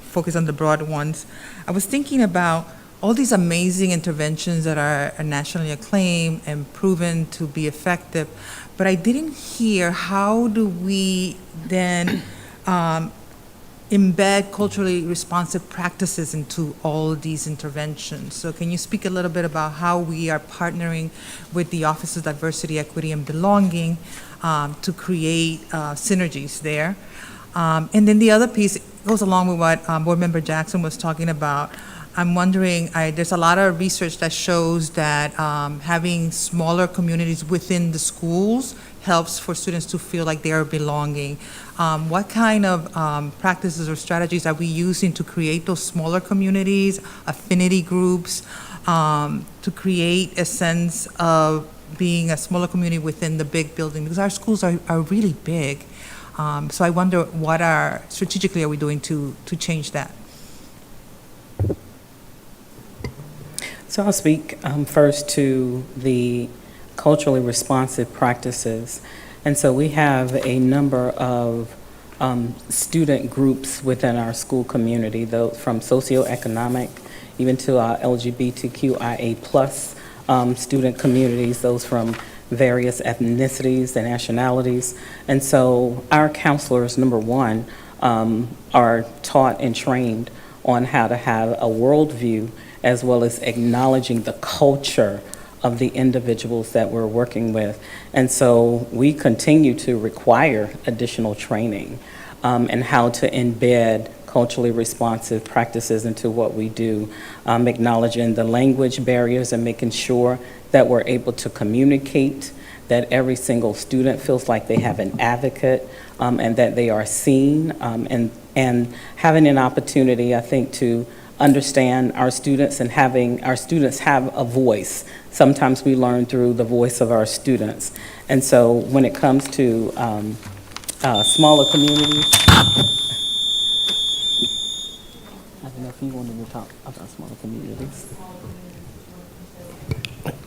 focus on the broad ones. I was thinking about all these amazing interventions that are nationally acclaimed and proven to be effective, but I didn't hear how do we then embed culturally responsive practices into all these interventions. So can you speak a little bit about how we are partnering with the Office of Diversity, Equity, and Belonging to create synergies there? And then the other piece goes along with what Board Member Jackson was talking about. I'm wondering, there's a lot of research that shows that having smaller communities within the schools helps for students to feel like they are belonging. What kind of practices or strategies are we using to create those smaller communities, affinity groups, to create a sense of being a smaller community within the big building? Because our schools are really big. So I wonder what strategically are we doing to change that? So I'll speak first to the culturally responsive practices. And so we have a number of student groups within our school community, those from socioeconomic, even to our LGBTQIA plus student communities, those from various ethnicities and nationalities. And so our counselors, number one, are taught and trained on how to have a worldview as well as acknowledging the culture of the individuals that we're working with. And so we continue to require additional training and how to embed culturally responsive practices into what we do, acknowledging the language barriers and making sure that we're able to communicate, that every single student feels like they have an advocate and that they are seen, and having an opportunity, I think, to understand our students and having our students have a voice. Sometimes we learn through the voice of our students. And so when it comes to smaller communities, I don't know if you wanted to talk about smaller communities.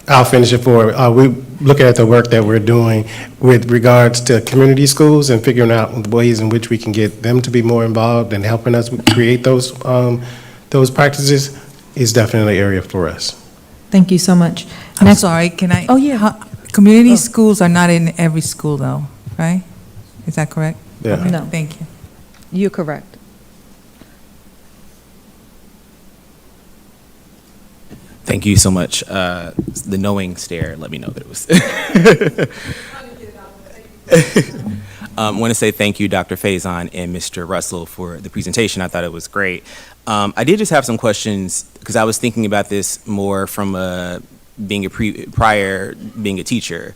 I'll finish it for, we look at the work that we're doing with regards to community schools and figuring out ways in which we can get them to be more involved and helping us create those practices is definitely an area for us. Thank you so much. I'm Next- sorry, can I? Oh, yeah. Community schools are not in every school, though, right? Is that correct? Yeah. Okay, No. Thank you. You're correct. Thank you so much. The knowing stare let me know that it was. I want to say thank you, Dr. Faison and Mr. Russell, for the presentation. I thought it was great. I did just have some questions because I was thinking about this more from being a teacher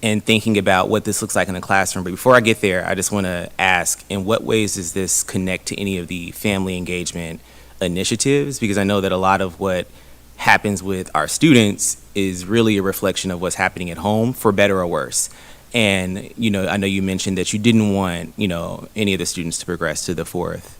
and thinking about what this looks like in the classroom. But before I get there, I just want to ask, in what ways does this connect to any of the family engagement initiatives? Because I know that a lot of what happens with our students is really a reflection of what's happening at home, for better or worse. And, you know, I know you mentioned that you didn't want, you know, any of the students to progress to the fourth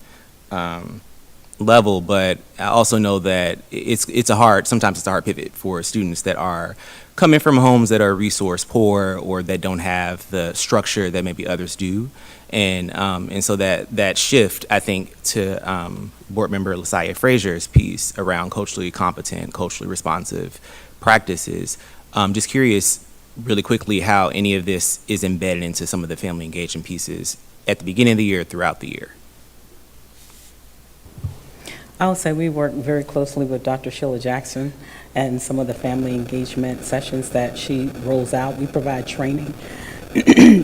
level, but I also know that sometimes it's a hard pivot for students that are coming from homes that are resource poor or that don't have the structure that maybe others do. And so that shift, I think, to Board Member Lasia Frazier's piece around culturally competent, culturally responsive practices, just curious really quickly how any of this is embedded into some of the family engagement pieces at the beginning of the year, throughout the year. I would say we work very closely with Dr. Sheila Jackson and some of the family engagement sessions that she rolls out. We provide training.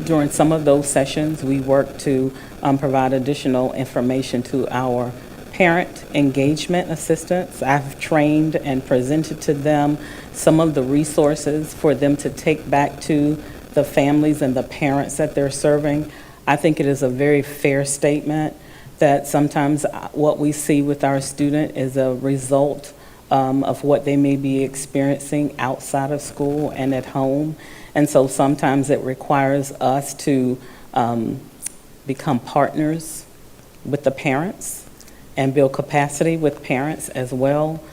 During some of those sessions, we work to provide additional information to our parent engagement assistants. I've trained and presented to them some of the resources for them to take back to the families and the parents that they're serving. I think it is a very fair statement that sometimes what we see with our student is a result of what they may be experiencing outside of school and at home. And so sometimes it requires us to become partners with the parents and build capacity with parents as well.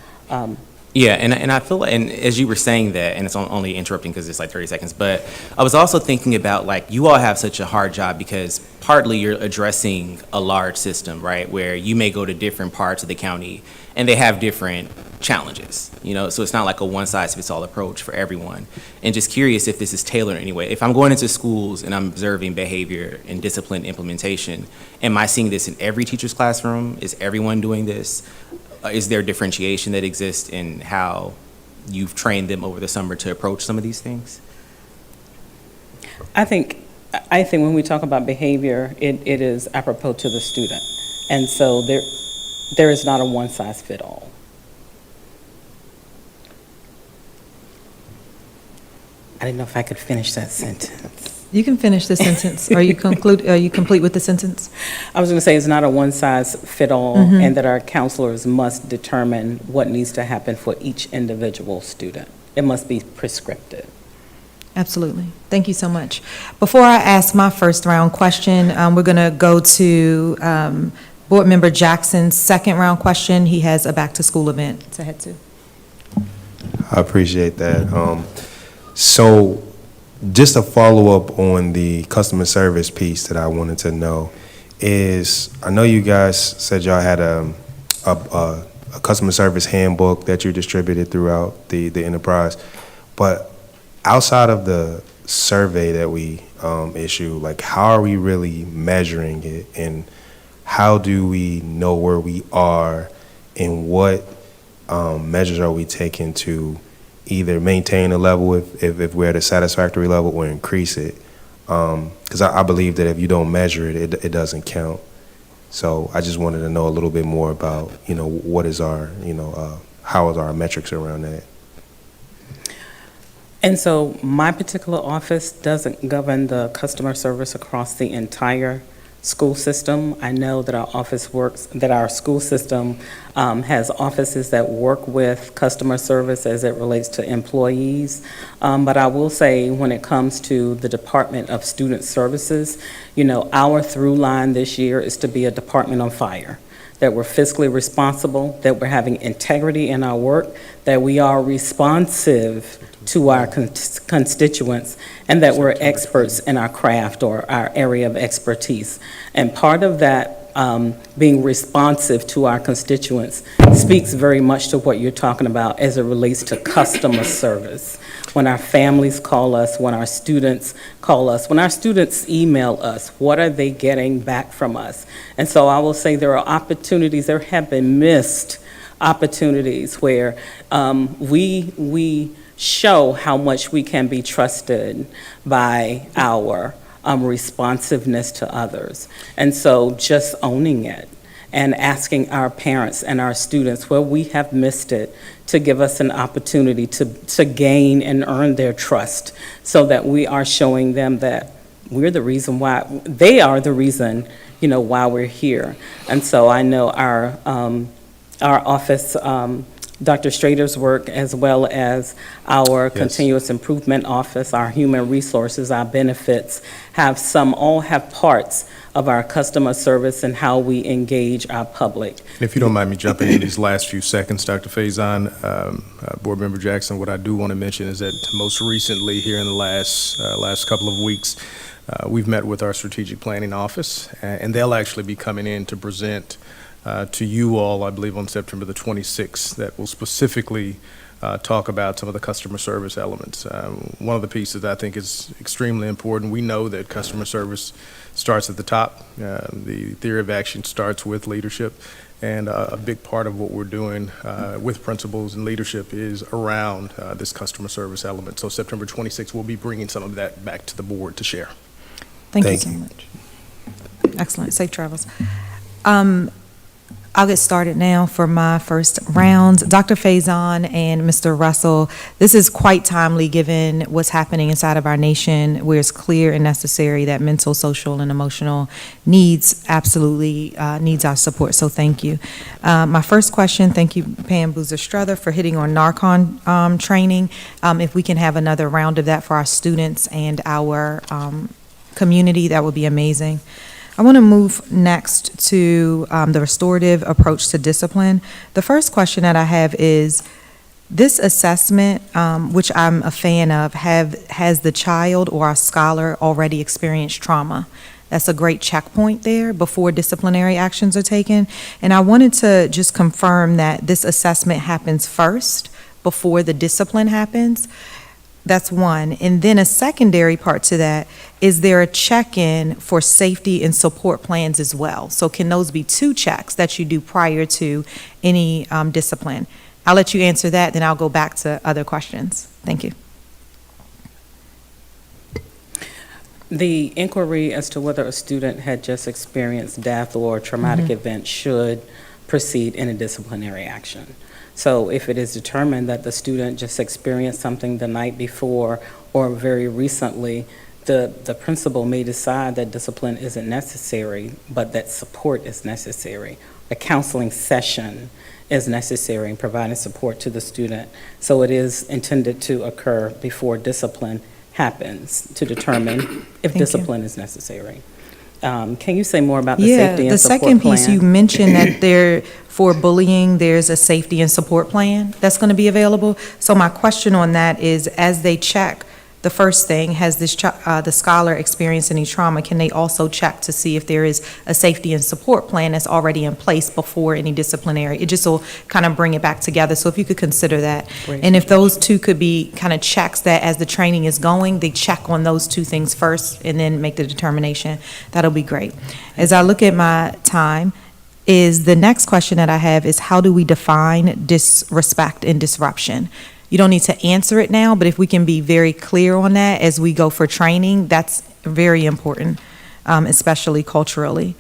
Yeah, and I feel like, and as you were saying that, and it's only interrupting because it's like 30 seconds, but I was also thinking about, like, you all have such a hard job because partly you're addressing a large system, right, where you may go to different parts of the county and they have different challenges, you know, so it's not like a one-size-fits-all approach for everyone. And just curious if this is tailored in any way. If I'm going into schools and I'm observing behavior and discipline implementation, am I seeing this in every teacher's classroom? Is everyone doing this? Is there differentiation that exists in how you've trained them over the summer to approach some of these things? I think when we talk about behavior, it is apropos to the student. And so there is not a one-size-fits-all. I didn't know if I could finish that sentence. You can finish the sentence. Are you complete with the sentence? I was going to say it's not a one-size-fits-all, and that our counselors must determine what needs to happen for each individual student. It must be prescriptive. Absolutely. Thank you so much. Before I ask my first round question, we're going to go to Board Member Jackson's second round question. He has a back-to-school event to head to. I appreciate that. So just a follow-up on the customer service piece that I wanted to know is, I know you guys said y'all had a customer service handbook that you distributed throughout the enterprise, but outside of the survey that we issue, like, how are we really measuring it, and how do we know where we are, and what measures are we taking to either maintain a level if we're at a satisfactory level, or increase it? Because I believe that if you don't measure it, it doesn't count. So I just wanted to know a little bit more about, you know, what is our, you know, how is our metrics around that? And so my particular office doesn't govern the customer service across the entire school system. I know that our school system has offices that work with customer service as it relates to employees. But I will say, when it comes to the Department of Student Services, you know, our through line this year is to be a department on fire, that we're fiscally responsible, that we're having integrity in our work, that we are responsive to our constituents, and that we're experts in our craft or our area of expertise. And part of that that being responsive to our constituents speaks very much to what you're talking about as it relates to customer service. When our families call us, when our students call us, when our students email us, what are they getting back from us? And so I will say there are opportunities, there have been missed opportunities where we show how much we can be trusted by our responsiveness to others. And so just owning it and asking our parents and our students where we have missed it to give us an opportunity to gain and earn their trust so that we are showing them that we're the reason why, they are the reason, why we're here. And so I know our office, Dr. Strader's work, as well as our continuous improvement office, our human resources, our benefits, all have parts of our customer service and how we engage our public. And if you don't mind me jumping in these last few seconds, Dr. Faison, Board Member Jackson, what I do want to mention is that most recently here in the last couple of weeks, we've met with our strategic planning office, and they'll actually be coming in to present to you all, I believe on September the 26th, that will specifically talk about some of the customer service elements. One of the pieces that I think is extremely important, we know that customer service starts at the top. The theory of action starts with leadership, and a big part of what we're doing with principals and leadership is around this customer service element. So September 26th, we'll be bringing some of that back to the board to share. Thank you so much. Excellent. Safe travels. I'll get started now for my first round. Dr. Faison and Mr. Russell, this is quite timely given what's happening inside of our nation, where it's clear and necessary that mental, social, and emotional needs absolutely needs our support, so thank you. My first question, thank you, Pam Boozer-Strother, for hitting on Narcan training. If we can have another round of that for our students and our community, that would be amazing. I want to move next to the restorative approach to discipline. The first question that I have is, this assessment, which I'm a fan of, has the child or our scholar already experienced trauma? That's a great checkpoint there before disciplinary actions are taken. And I wanted to just confirm that this assessment happens first before the discipline happens. That's one. And then a secondary part to that, is there a check-in for safety and support plans as well? So can those be two checks that you do prior to any discipline? I'll let you answer that, then I'll go back to other questions. Thank you. The inquiry as to whether a student had just experienced death or a traumatic event should proceed in a disciplinary action. So if it is determined that the student just experienced something the night before or very recently, the principal may decide that discipline isn't necessary, but that support is necessary. A counseling session is necessary in providing support to the student. So it is intended to occur before discipline happens to determine if discipline is necessary. Can you say more about the safety and support plan? The second piece, you mentioned that for bullying, there's a safety and support plan that's going to be available. So my question on that is, as they check, the first thing, has the scholar experienced any trauma? Can they also check to see if there is a safety and support plan that's already in place before any disciplinary? It just will kind of bring it back together. So if you could consider that. Great. And if those two could be kind of checks that as the training is going, they check on those two things first and then make the determination, that'll be great. As I look at my time, the next question that I have is, how do we define disrespect and disruption? You don't need to answer it now, but if we can be very clear on that as we go for training, that's very important, especially culturally.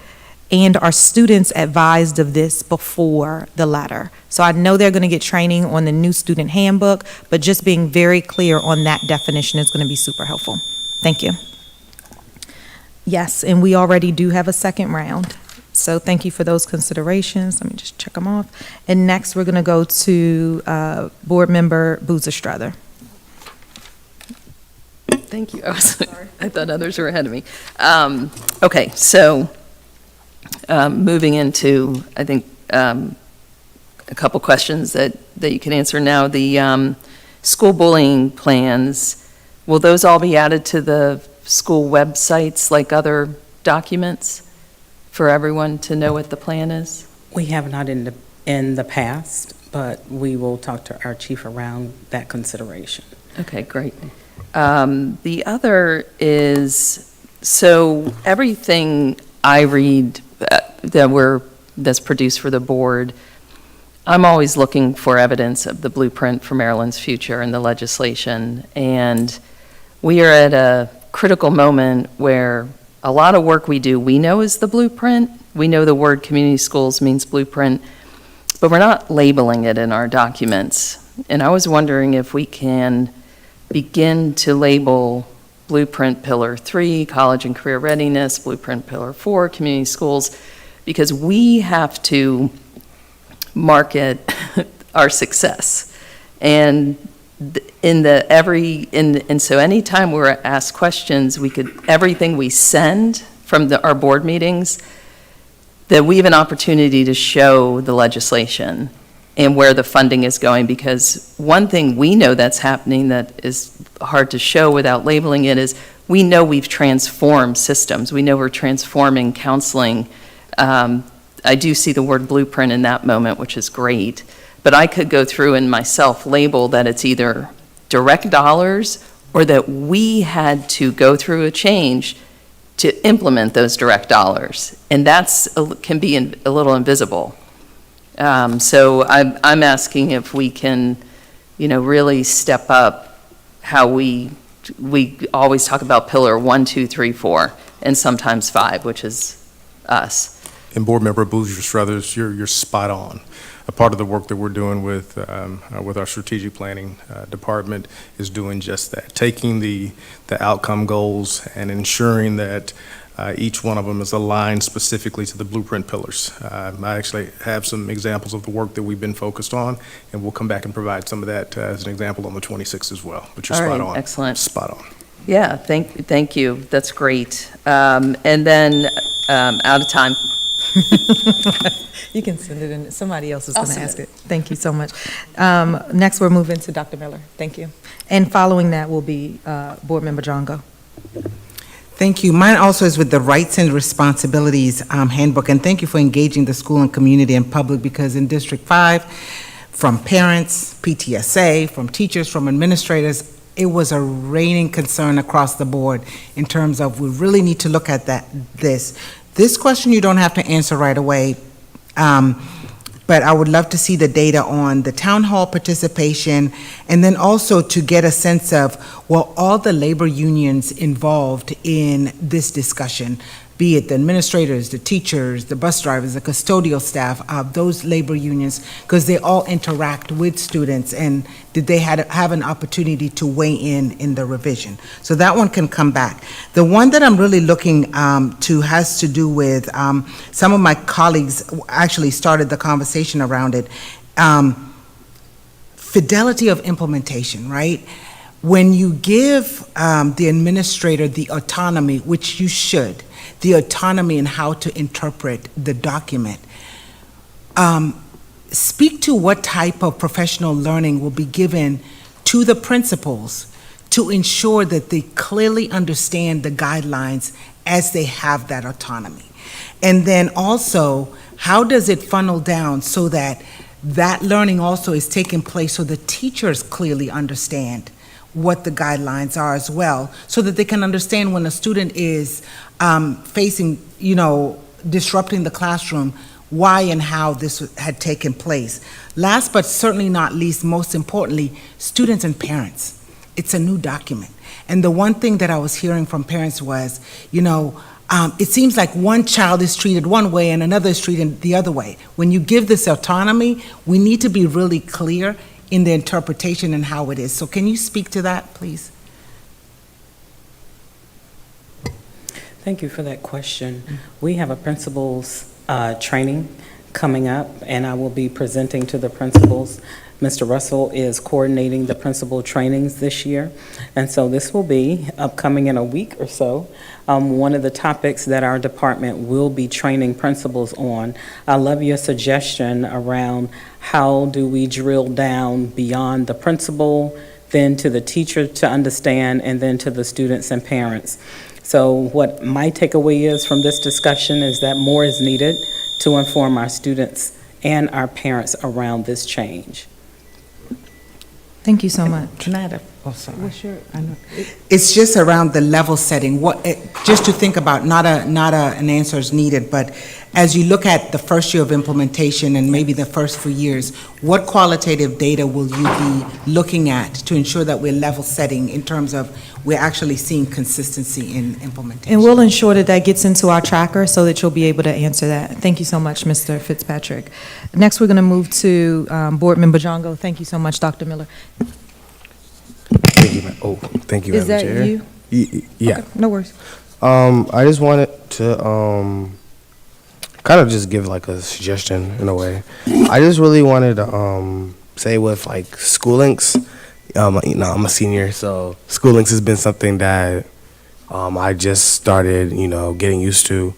And are students advised of this before the letter? So I know they're going to get training on the new student handbook, but just being very clear on that definition is going to be super helpful. Thank you. Yes, and we already do have a second round. So thank you for those considerations. Let me just check them off. And next, we're going to go to Board Member Boozer-Strother. Thank you. I thought others were ahead of me. Okay, so moving into, I think, a couple questions that you can answer now. The school bullying plans, will those all be added to the school websites like other documents? for everyone to know what the plan is? We have not in the past, but we will talk to our chief around that consideration. Okay, great. The other is, so everything I read that's produced for the board, I'm always looking for evidence of the blueprint for Maryland's future and the legislation. And we are at a critical moment where a lot of work we do, we know is the blueprint. We know the word community schools means blueprint, but we're not labeling it in our documents. And I was wondering if we can begin to label Blueprint Pillar 3, College and Career Readiness, Blueprint Pillar 4, Community Schools, because we have to market our success. And so anytime we're asked questions, everything we send from our board meetings, that we have an opportunity to show the legislation and where the funding is going, because one thing we know that's happening that is hard to show without labeling it is we know we've transformed systems. We know we're transforming counseling. I do see the word blueprint in that moment, which is great, but I could go through and myself label that it's either direct dollars or that we had to go through a change to implement those direct dollars, and can be a little invisible. So I'm asking if we can, really step up how we always talk about pillar 1, 2, 3, 4, and sometimes 5, which is us. And Board Member Bouzier-Struthers, you're spot on. A part of the work that we're doing with our strategic planning department is doing just that, taking the outcome goals and ensuring that each one of them is aligned specifically to the blueprint pillars. I actually have some examples of the work that we've been focused on, and we'll come back and provide some of that as an example on the 26th as well. But you're All spot right, on. excellent. Spot on. Yeah, thank you. That's great. And then, out of time. You can send it in, somebody else is I'll going to send ask it. it. Thank you so much. Next, we're moving to Dr. Miller. Thank you. And following that will be Board Member Drongo. Thank you. Mine also is with the Rights and Responsibilities Handbook, and thank you for engaging the school and community and public, because in District 5, from parents, PTSA, from teachers, from administrators, it was a reigning concern across the board in terms of we really need to look at this question you don't have to answer right away, but I would love to see the data on the town hall participation, and then also to get a sense of, well, all the labor unions involved in this discussion, be it the administrators, the teachers, the bus drivers, the custodial staff, those labor unions, because they all interact with students, and did they have an opportunity to weigh in the revision? So that one can come back. The one that I'm really looking to has to do with, some of my colleagues actually started the conversation around it, fidelity of implementation, right? When you give the administrator the autonomy, which you should, the autonomy in how to interpret the document, speak to what type of professional learning will be given to the principals to ensure that they clearly understand the guidelines as they have that autonomy. And then also, how does it funnel down so that that learning also is taking place so the teachers clearly understand what the guidelines are as well, so that they can understand when a student is facing, disrupting the classroom, why and how this had taken place. Last but certainly not least, most importantly, students and parents. It's a new document. And the one thing that I was hearing from parents was, it seems like one child is treated one way and another is treated the other way. When you give this autonomy, we need to be really clear in the interpretation and how it is. So can you speak to that, please? Thank you for that question. We have a principals training coming up, and I will be presenting to the principals. Mr. Russell is coordinating the principal trainings this year, and so this will be upcoming in a week or so. One of the topics that our department will be training principals on. I love your suggestion around how do we drill down beyond the principal, then to the teacher to understand, and then to the students and parents. So what my takeaway is from this discussion is that more is needed to inform our students and our parents around this change. Thank you so much. Can I add It's just around the level setting, just to think about, an answer is needed, but as you look at the first year of implementation and maybe the first few years, what qualitative data will you be looking at to ensure that we're level setting in terms of we're actually seeing consistency in implementation? And we'll ensure that that gets into our tracker so that you'll be able to answer that. Thank you so much, Mr. Fitzpatrick. Next, we're going to move to Board Member Jongo. Thank you so much, Dr. Miller. Thank you, thank you, Is Madam that Chair. you? Yeah. Okay, no worries. I just wanted to kind of just give like a suggestion in a way. I just really wanted to say with like SchoolLinks, I'm a senior, so SchoolLinks has been something that I just started, getting used to.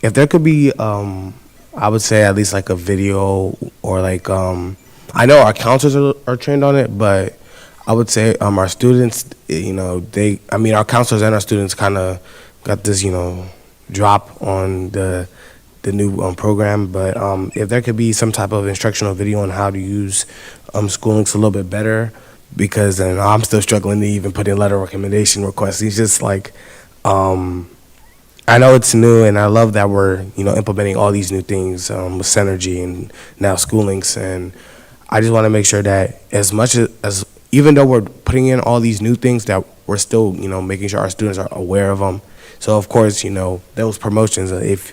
If there could be, I would say at least like a video or like, I know our counselors are trained on it, but I would say our students, our counselors and our students kind of got this, drop on the new program. But if there could be some type of instructional video on how to use SchoolLinks a little bit better, because then I'm still struggling to even put in letter recommendation requests. It's just like, I know it's new, and I love that we're implementing all these new things with Synergy and now SchoolLinks, and I just want to make sure that as much as even though we're putting in all these new things, that we're still making sure our students are aware of them. So of course those promotions, if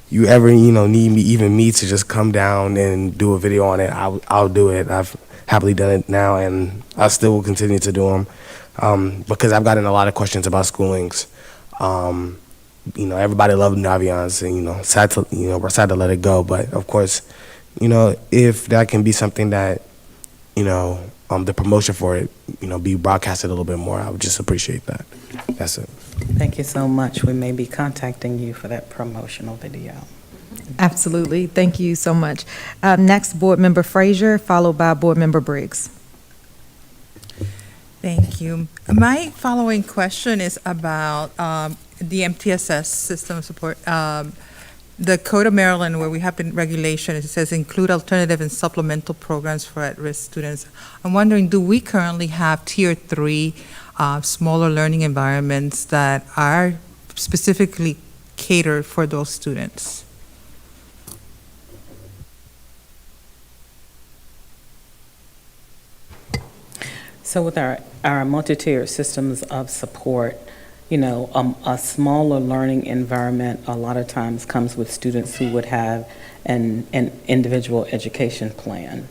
you ever need me to just come down and do a video on it, I'll do it. I've happily done it now, and I still will continue to do them because I've gotten a lot of questions about SchoolLinks. Everybody loved Naviance, and we're sad to let it go. But of course, if that can be something that the promotion for it be broadcasted a little bit more, I would just appreciate that. That's it. Thank you so much. We may be contacting you for that promotional video. Absolutely. Thank you so much. Next, Board Member Frazier, followed by Board Member Briggs. Thank you. My following question is about the MTSS system of support. The Code of Maryland, where we have the regulation, it says include alternative and supplemental programs for at-risk students. I'm wondering, do we currently have Tier 3 smaller learning environments that are specifically catered for those students? So with our multi-tiered systems of support, a smaller learning environment a lot of times comes with students who would have an individual education plan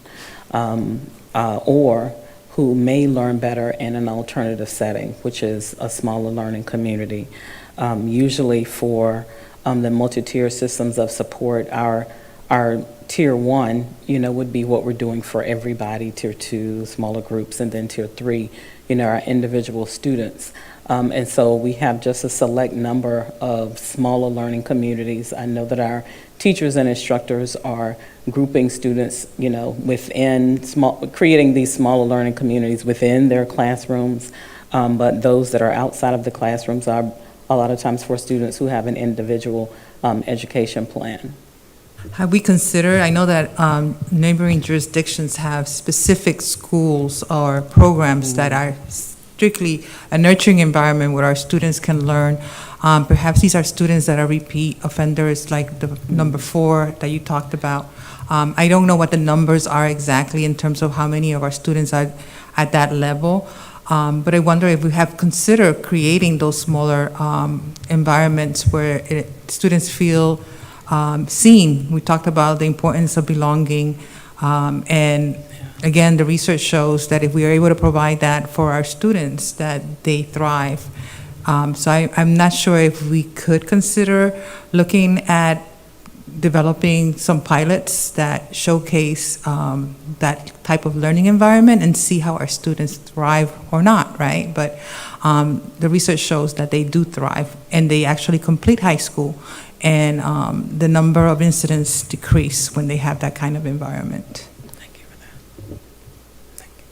or who may learn better in an alternative setting, which is a smaller learning community. Usually for the multi-tiered systems of support, our Tier 1, would be what we're doing for everybody, Tier 2, smaller groups, and then Tier 3, our individual students. And so we have just a select number of smaller learning communities. I know that our teachers and instructors are grouping students, within creating these smaller learning communities within their classrooms. But those that are outside of the classrooms are a lot of times for students who have an individual education plan. Have we considered, I know that neighboring jurisdictions have specific schools or programs that are strictly a nurturing environment where our students can learn. Perhaps these are students that are repeat offenders, like the number 4 that you talked about. I don't know what the numbers are exactly in terms of how many of our students are at that level, but I wonder if we have considered creating those smaller environments where students feel seen. We talked about the importance of belonging, and again, the research shows that if we are able to provide that for our students, that they thrive. So I'm not sure if we could consider looking at developing some pilots that showcase that type of learning environment and see how our students thrive or not, right? But the research shows that they do thrive, and they actually complete high school, and the number of incidents decrease when they have that kind of environment. Thank you for that. Thank you.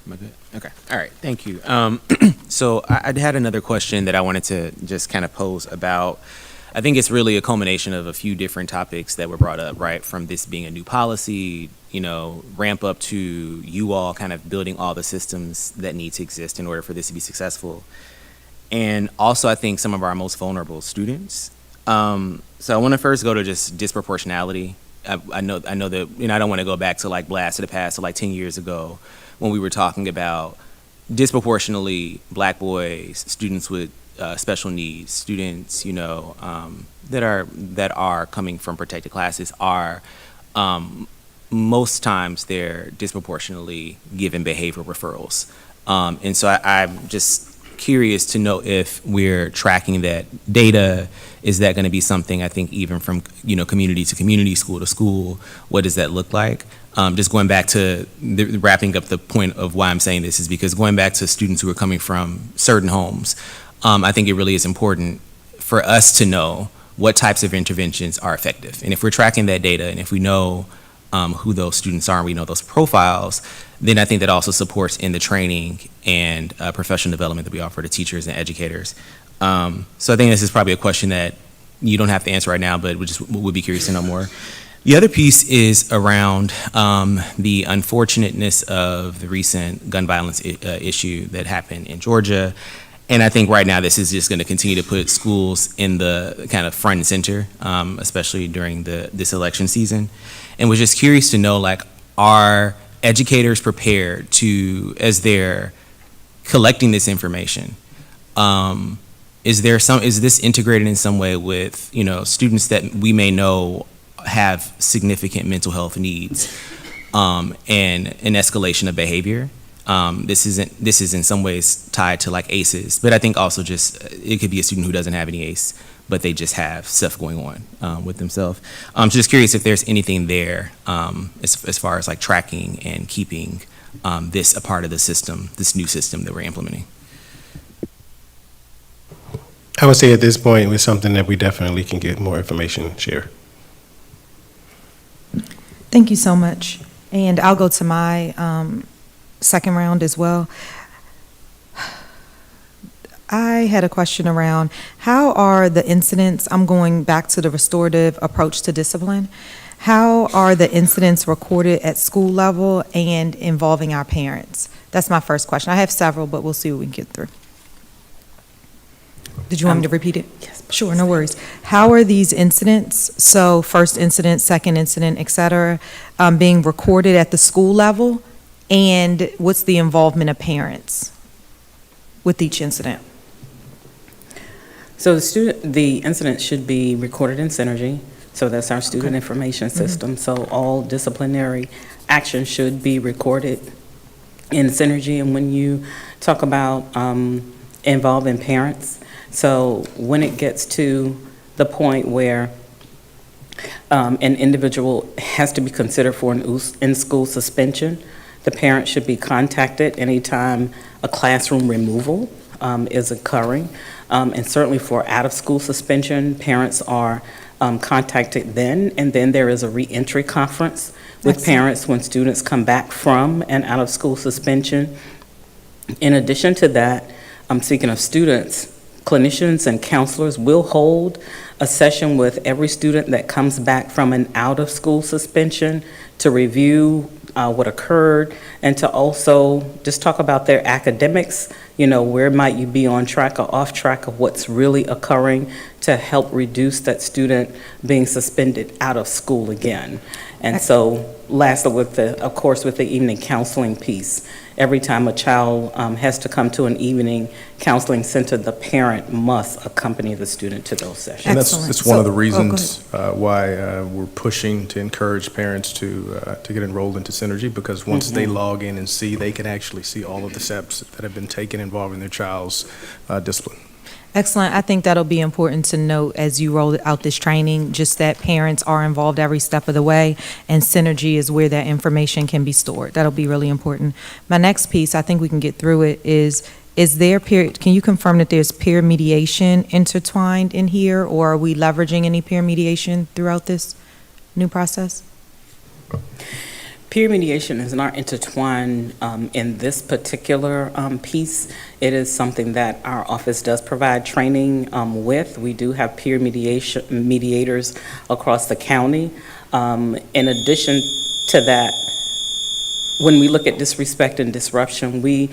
Am I good? Okay, all right, thank you. So I had another question that I wanted to just kind of pose about, I think it's really a culmination of a few different topics that were brought up, right? From this being a new policy, you know, ramp up to you all kind of building all the systems that need to exist in order for this to be successful. And also, I think some of our most vulnerable students. So I want to first go to just disproportionality. I know that, you know, I don't want to go back to like blast to the past, to like 10 years ago when we were talking about disproportionately Black boys, students with special needs, students, you know, that are coming from protected classes are most times they're disproportionately given behavioral referrals. And so I'm just curious to know if we're tracking that data. Is that going to be something, I think, even from, you know, community to community, school to school? What does that look like? Just going back to wrapping up the point of why I'm saying this is because going back to students who are coming from certain homes, I think it really is important for us to know what types of interventions are effective. And if we're tracking that data and if we know who those students are and we know those profiles, then I think that also supports in the training and professional development that we offer to teachers and educators. So I think this is probably a question that you don't have to answer right now, but we'd be curious to know more. The other piece is around the unfortunateness of the recent gun violence issue that happened in Georgia. And I think right now this is just going to continue to put schools in the kind of front and center, especially during this election season. And was just curious to know, like, are educators prepared to, as they're collecting this information, is this integrated in some way with, you know, students that we may know have significant mental health needs and an escalation of behavior? This is in some ways tied to like ACEs, but I think also just it could be a student who doesn't have any ACE, but they just have stuff going on with themselves. Just curious if there's anything there as far as like tracking and keeping this a part of the system, this new system that we're implementing. I would say at this point, it's something that we definitely can get more information, share. Thank you so much. And I'll go to my second round as well. I had a question around how are the incidents, I'm going back to the restorative approach to discipline, how are the incidents recorded at school level and involving our parents? That's my first question. I have several, but we'll see what we can get through. Did you want me to repeat it? Yes. Sure, no worries. How are these incidents, so first incident, second incident, et cetera, being recorded at the school level? And what's the involvement of parents with each incident? So the incident should be recorded in Synergy. So that's our student information system. So all disciplinary action should be recorded in Synergy. And when you talk about involving parents, so when it gets to the point where an individual has to be considered for an in-school suspension, the parent should be contacted anytime a classroom removal is occurring. And certainly for out-of-school suspension, parents are contacted then, and then there is a reentry conference with parents when students come back from an out-of-school suspension. In addition to that, speaking of students, clinicians and counselors will hold a session with every student that comes back from an out-of-school suspension to review what occurred and to also just talk about their academics. You know, where might you be on track or off track of what's really occurring to help reduce that student being suspended out of school again. And so lastly, with the evening counseling piece, every time a child has to come to an evening counseling center, the parent must accompany the student to those sessions. And Excellent. that's one of the So- reasons why we're pushing to encourage parents to get enrolled into Synergy, because once they log in and see, they can actually see all of the steps that have been taken involving their child's discipline. Excellent. I think that'll be important to note as you roll out this training, just that parents are involved every step of the way, and Synergy is where that information can be stored. That'll be really important. My next piece, I think we can get through it, is there peer, can you confirm that there's peer mediation intertwined in here, or are we leveraging any peer mediation throughout this new process? peer mediation is not intertwined in this particular piece. It is something that our office does provide training with. We do have peer mediators across the county. In addition to that, when we look at disrespect and disruption, we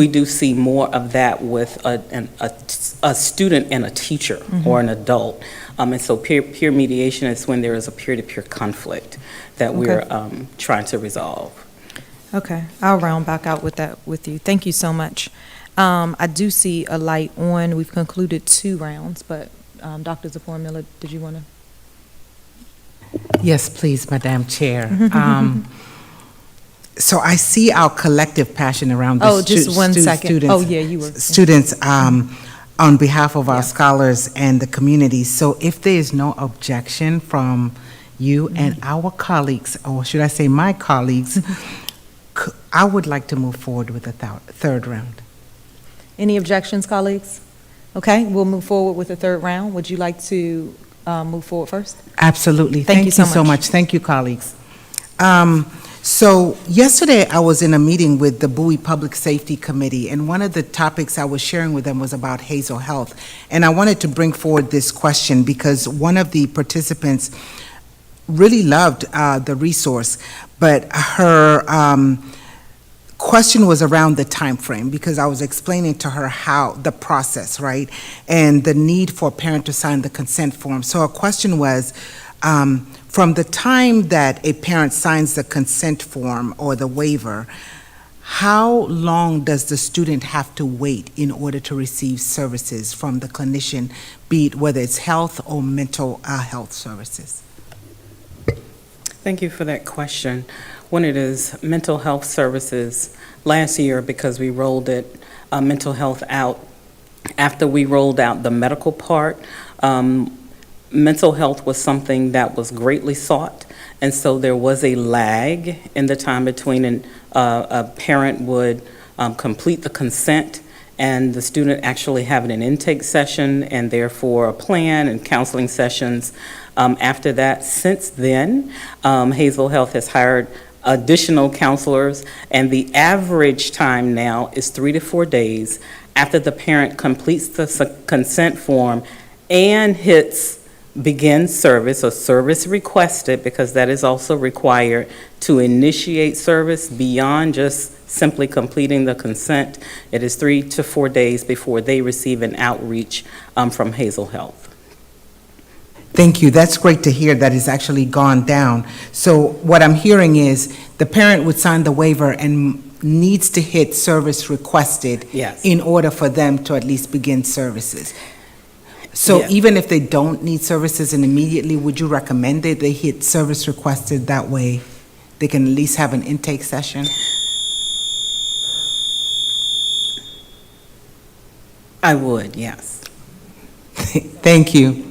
do see more of that with a student and a teacher or an adult. And so peer mediation is when there is a peer-to-peer conflict that we're trying to resolve. Okay, I'll round back out with that with you. Thank you so much. I do see a light on. We've concluded 2 rounds, but Dr. Zipporah Miller, did you want to? Yes, please, Madam Chair. So I see our collective passion around this. Oh, just one second. Students, Oh, yeah, you were. Students, on behalf of our scholars and the community. So if there is no objection from you and our colleagues, or should I say my colleagues, I would like to move forward with the third round. Any objections, colleagues? Okay, we'll move forward with the 3rd round. Would you like to move forward first? Absolutely. Thank you so much. Thank you, colleagues. So yesterday, I was in a meeting with the Bowie Public Safety Committee, and one of the topics I was sharing with them was about Hazel Health. And I wanted to bring forward this question because one of the participants really loved the resource, but her question was around the time frame, because I was explaining to her how the process, right, and the need for a parent to sign the consent form. So her question was, from the time that a parent signs the consent form or the waiver, how long does the student have to wait in order to receive services from the clinician, be it whether it's health or mental health services? Thank you for that question. When it is mental health services, last year, because we rolled it, mental health out, after we rolled out the medical part, mental health was something that was greatly sought, and so there was a lag in the time between a parent would complete the consent and the student actually having an intake session and therefore a plan and counseling sessions after that. Since then, Hazel Health has hired additional counselors, and the average time now is 3 to 4 days after the parent completes the consent form and hits begin service or service requested, because that is also required to initiate service beyond just simply completing the consent. It is 3 to 4 days before they receive an outreach from Hazel Health. Thank you. That's great to hear that it's actually gone down. So what I'm hearing is the parent would sign the waiver and needs to hit service requested Yes. in order for them to at least begin services. So Yeah. even if they don't need services and immediately, would you recommend that they hit service requested, that way they can at least have an intake session? I would, yes. Thank you.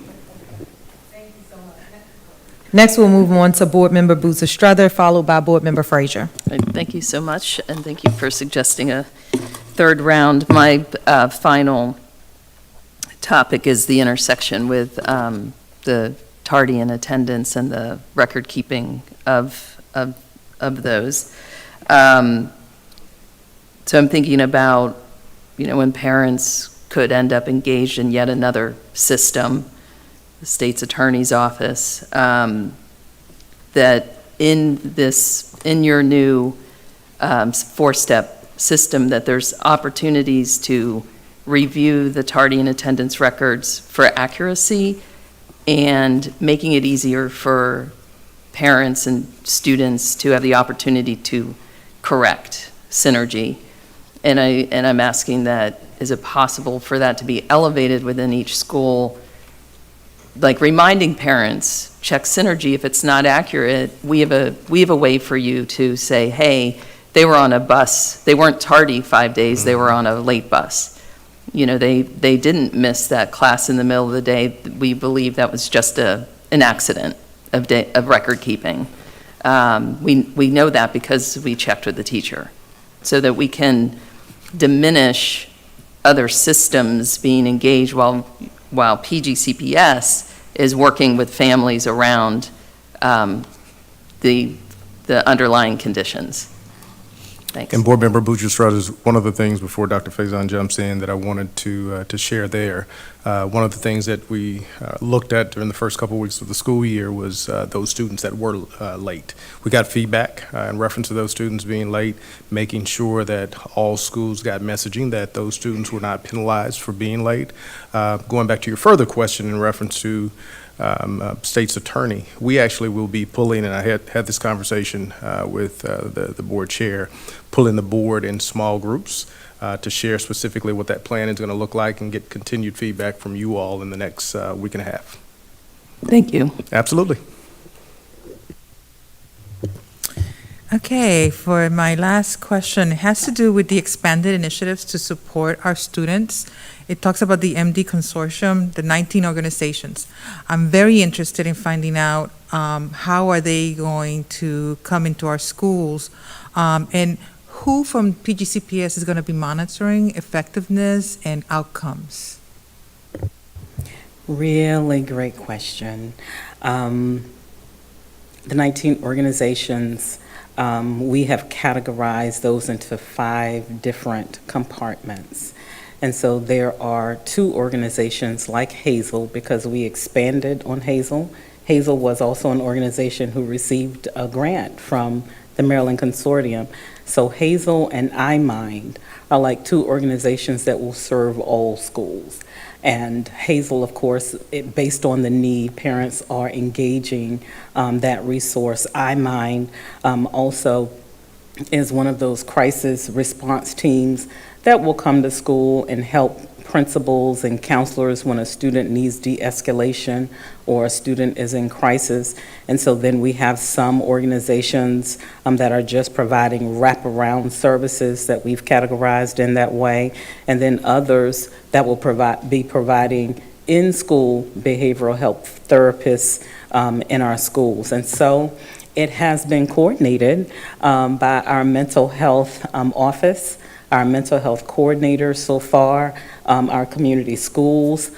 Next, we'll move on to Board Member Boozer Strother, followed by Board Member Frazier. Right, thank you so much, and thank you for suggesting a 3rd round. My final topic is the intersection with the tardy in attendance and the record keeping of those. So I'm thinking about, when parents could end up engaged in yet another system, the state's attorney's office, that in your new 4-step system, that there's opportunities to review the tardy in attendance records for accuracy and making it easier for parents and students to have the opportunity to correct synergy. And I'm asking that, is it possible for that to be elevated within each school? Like reminding parents, check synergy. If it's not accurate, we have a way for you to say, hey, they were on a bus. They weren't tardy 5 days. They were on a late bus. They didn't miss that class in the middle of the day. We believe that was just an accident of record keeping. We know that because we checked with the teacher, so that we can diminish other systems being engaged while PGCPS is working with families around the the underlying conditions. Thanks. And Board Member Bucci-Estrada, one of the things before Dr. Faison jumps in that I wanted to share there. One of the things that we looked at during the first couple of weeks of the school year was those students that were late. We got feedback in reference to those students being late, making sure that all schools got messaging that those students were not penalized for being late. Going back to your further question in reference to state's attorney, we actually will be pulling, and I had this conversation with the board chair, pulling the board in small groups to share specifically what that plan is going to look like and get continued feedback from you all in the next week and a half. Thank you. Absolutely. Okay, for my last question, it has to do with the expanded initiatives to support our students. It talks about the MD Consortium, the 19 organizations. I'm very interested in finding out how are they going to come into our schools, and who from PGCPS is going to be monitoring effectiveness and outcomes? Really great question. The 19 organizations, we have categorized those into 5 different compartments. And so there are 2 organizations like Hazel, because we expanded on Hazel. Hazel was also an organization who received a grant from the Maryland Consortium. So Hazel and iMind are like 2 organizations that will serve all schools. And Hazel, of course, based on the need, parents are engaging that resource. iMind also is one of those crisis response teams that will come to school and help principals and counselors when a student needs de-escalation or a student is in crisis. And so then we have some organizations that are just providing wraparound services that we've categorized in that way, and then others that will be providing in-school behavioral health therapists in our schools. And so it has been coordinated by our mental health office, our mental health coordinator so far, our community schools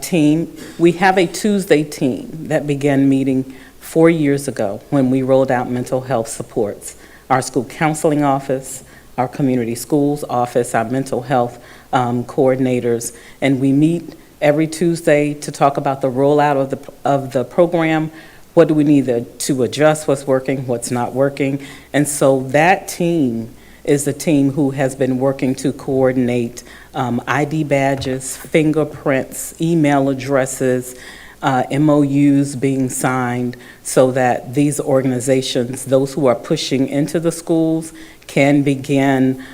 team. We have a Tuesday team that began meeting 4 years ago when we rolled out mental health supports. Our school counseling office, our community schools office, our mental health coordinators, and we meet every Tuesday to talk about the rollout of the program. What do we need to adjust, what's working, what's not working. And so that team is the team who has been working to coordinate ID badges, fingerprints, email addresses, MOUs being signed, so that these organizations, those who are pushing into the schools, can begin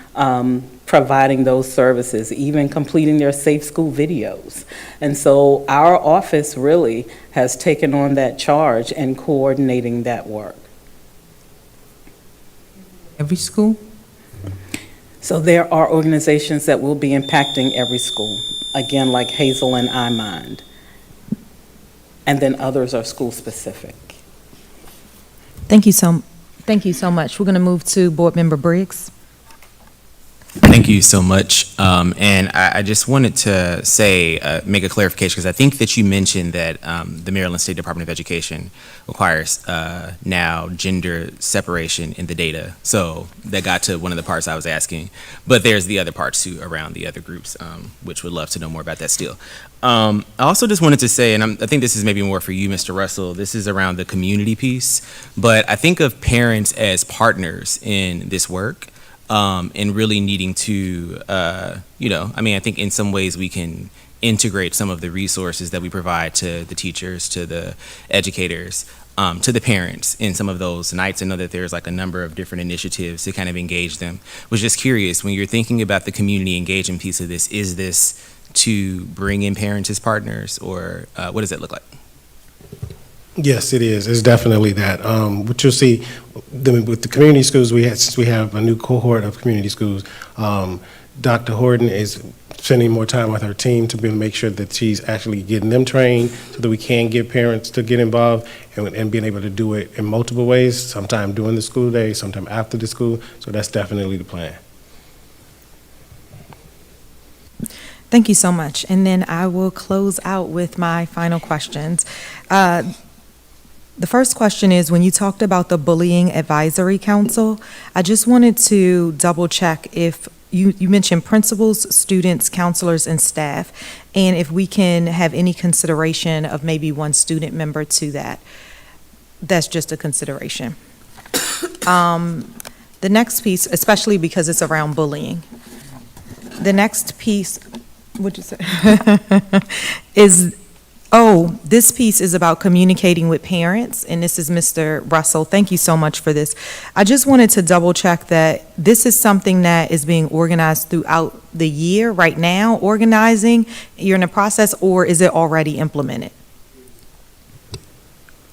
providing those services, even completing their safe school videos. And so our office really has taken on that charge and coordinating that work. Every school? So there are organizations that will be impacting every school, again, like Hazel and iMind. And then others are school-specific. Thank you so much. We're going to move to Board Member Briggs. Thank you so much. And I just wanted to say, make a clarification, because I think that you mentioned that the Maryland State Department of Education requires now gender separation in the data. So that got to one of the parts I was asking. But there's the other parts too around the other groups, which would love to know more about that still. I also just wanted to say, and I think this is maybe more for you, Mr. Russell, this is around the community piece, but I think of parents as partners in this work. And really needing to, I think in some ways we can integrate some of the resources that we provide to the teachers, to the educators, to the parents in some of those nights. I know that there's like a number of different initiatives to kind of engage them. Was just curious, when you're thinking about the community engagement piece of this, is this to bring in parents as partners, or what does that look like? Yes, it is. It's definitely that. What you'll see with the community schools, we have a new cohort of community schools. Dr. Horton is spending more time with her team to be able to make sure that she's actually getting them trained so that we can get parents to get involved and being able to do it in multiple ways, sometime during the school day, sometime after the school. So that's definitely the plan. Thank you so much. And then I will close out with my final questions. The first question is, when you talked about the Bullying Advisory Council, I just wanted to double-check if, you mentioned principals, students, counselors, and staff, and if we can have any consideration of maybe one student member to that. That's just a consideration. The next piece, especially because it's around bullying, the next piece, what'd you say? This piece is about communicating with parents, and this is Mr. Russell. Thank you so much for this. I just wanted to double check that this is something that is being organized throughout the year right now, organizing, you're in the process, or is it already implemented?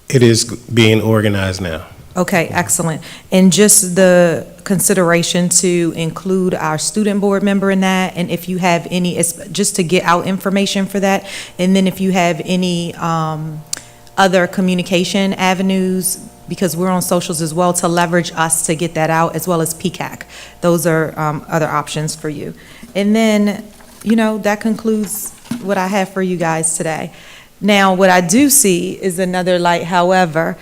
It is being organized now. Okay, excellent. And just the consideration to include our student board member in that, and if you have any, just to get out information for that, and then if you have any other communication avenues, because we're on socials as well, to leverage us to get that out, as well as PCAC. Those are other options for you. And then, that concludes what I have for you guys today. Now, what I do see is another light, however,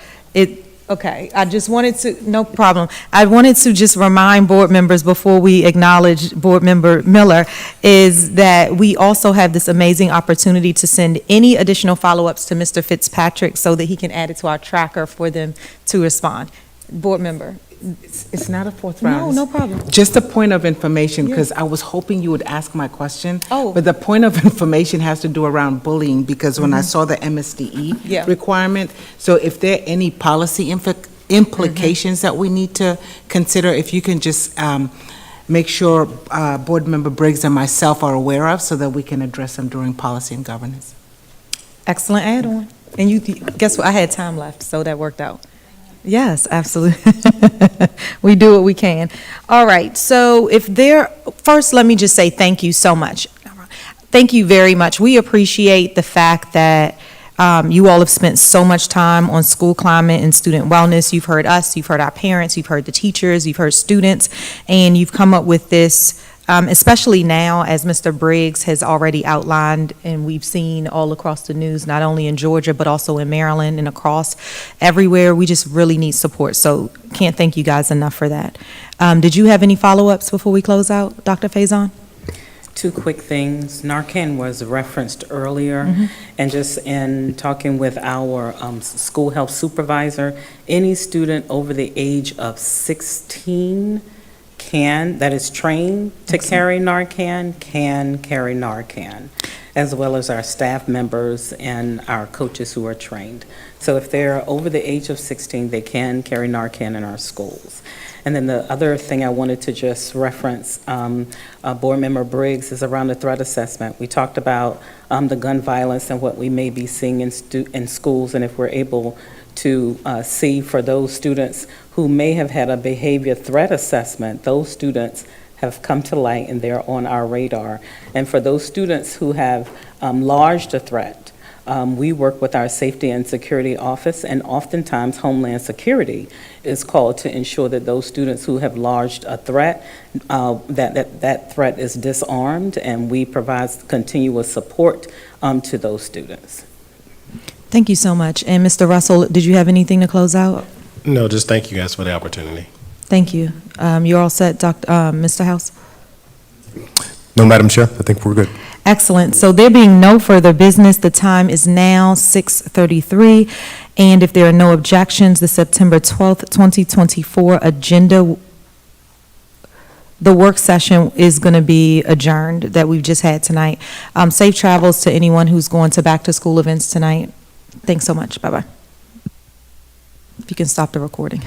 okay, I just wanted to, no problem. I wanted to just remind board members before we acknowledge Board Member Miller, is that we also have this amazing opportunity to send any additional follow-ups to Mr. Fitzpatrick so that he can add it to our tracker for them to respond. Board Member. It's not a fourth round. No problem. Just a point of information, because I was hoping you would ask my question. Oh. But the point of information has to do around bullying, because when I saw the MSDE Yeah. requirement, so if there are any policy implications that we need to consider, if you can just make sure Board Member Briggs and myself are aware of, so that we can address them during policy and governance. Excellent add-on. And you, guess what, I had time left, so that worked out. Yes, absolutely. We do what we can. All right, so first, let me just say thank you so much. Thank you very much. We appreciate the fact that you all have spent so much time on school climate and student wellness. You've heard us, you've heard our parents, you've heard the teachers, you've heard students, and you've come up with this, especially now, as Mr. Briggs has already outlined, and we've seen all across the news, not only in Georgia, but also in Maryland and across everywhere. We just really need support, so can't thank you guys enough for that. Did you have any follow-ups before we close out, Dr. Faison? Two quick things. Narcan was referenced earlier, and just in talking with our school health supervisor, any student over the age of 16 that is trained to carry Narcan can carry Narcan, as well as our staff members and our coaches who are trained. So if they're over the age of 16, they can carry Narcan in our schools. And then the other thing I wanted to just reference, Board Member Briggs, is around the threat assessment. We talked about the gun violence and what we may be seeing in schools, and if we're able to see for those students who may have had a behavior threat assessment, those students have come to light and they're on our radar. And for those students who have lodged a threat, we work with our Safety and Security Office, and oftentimes Homeland Security is called to ensure that those students who have lodged a threat, that threat is disarmed, and we provide continuous support to those students. Thank you so much. And Mr. Russell, did you have anything to close out? No, just thank you guys for the opportunity. Thank you. You're all set, Mr. House? No, Madam Chair, I think we're good. Excellent. So there being no further business, the time is now 6:33, and if there are no objections, the September 12th, 2024 agenda, the work session is going to be adjourned that we've just had tonight. Safe travels to anyone who's going to back-to-school events tonight. Thanks so much. Bye-bye. If you can stop the recording.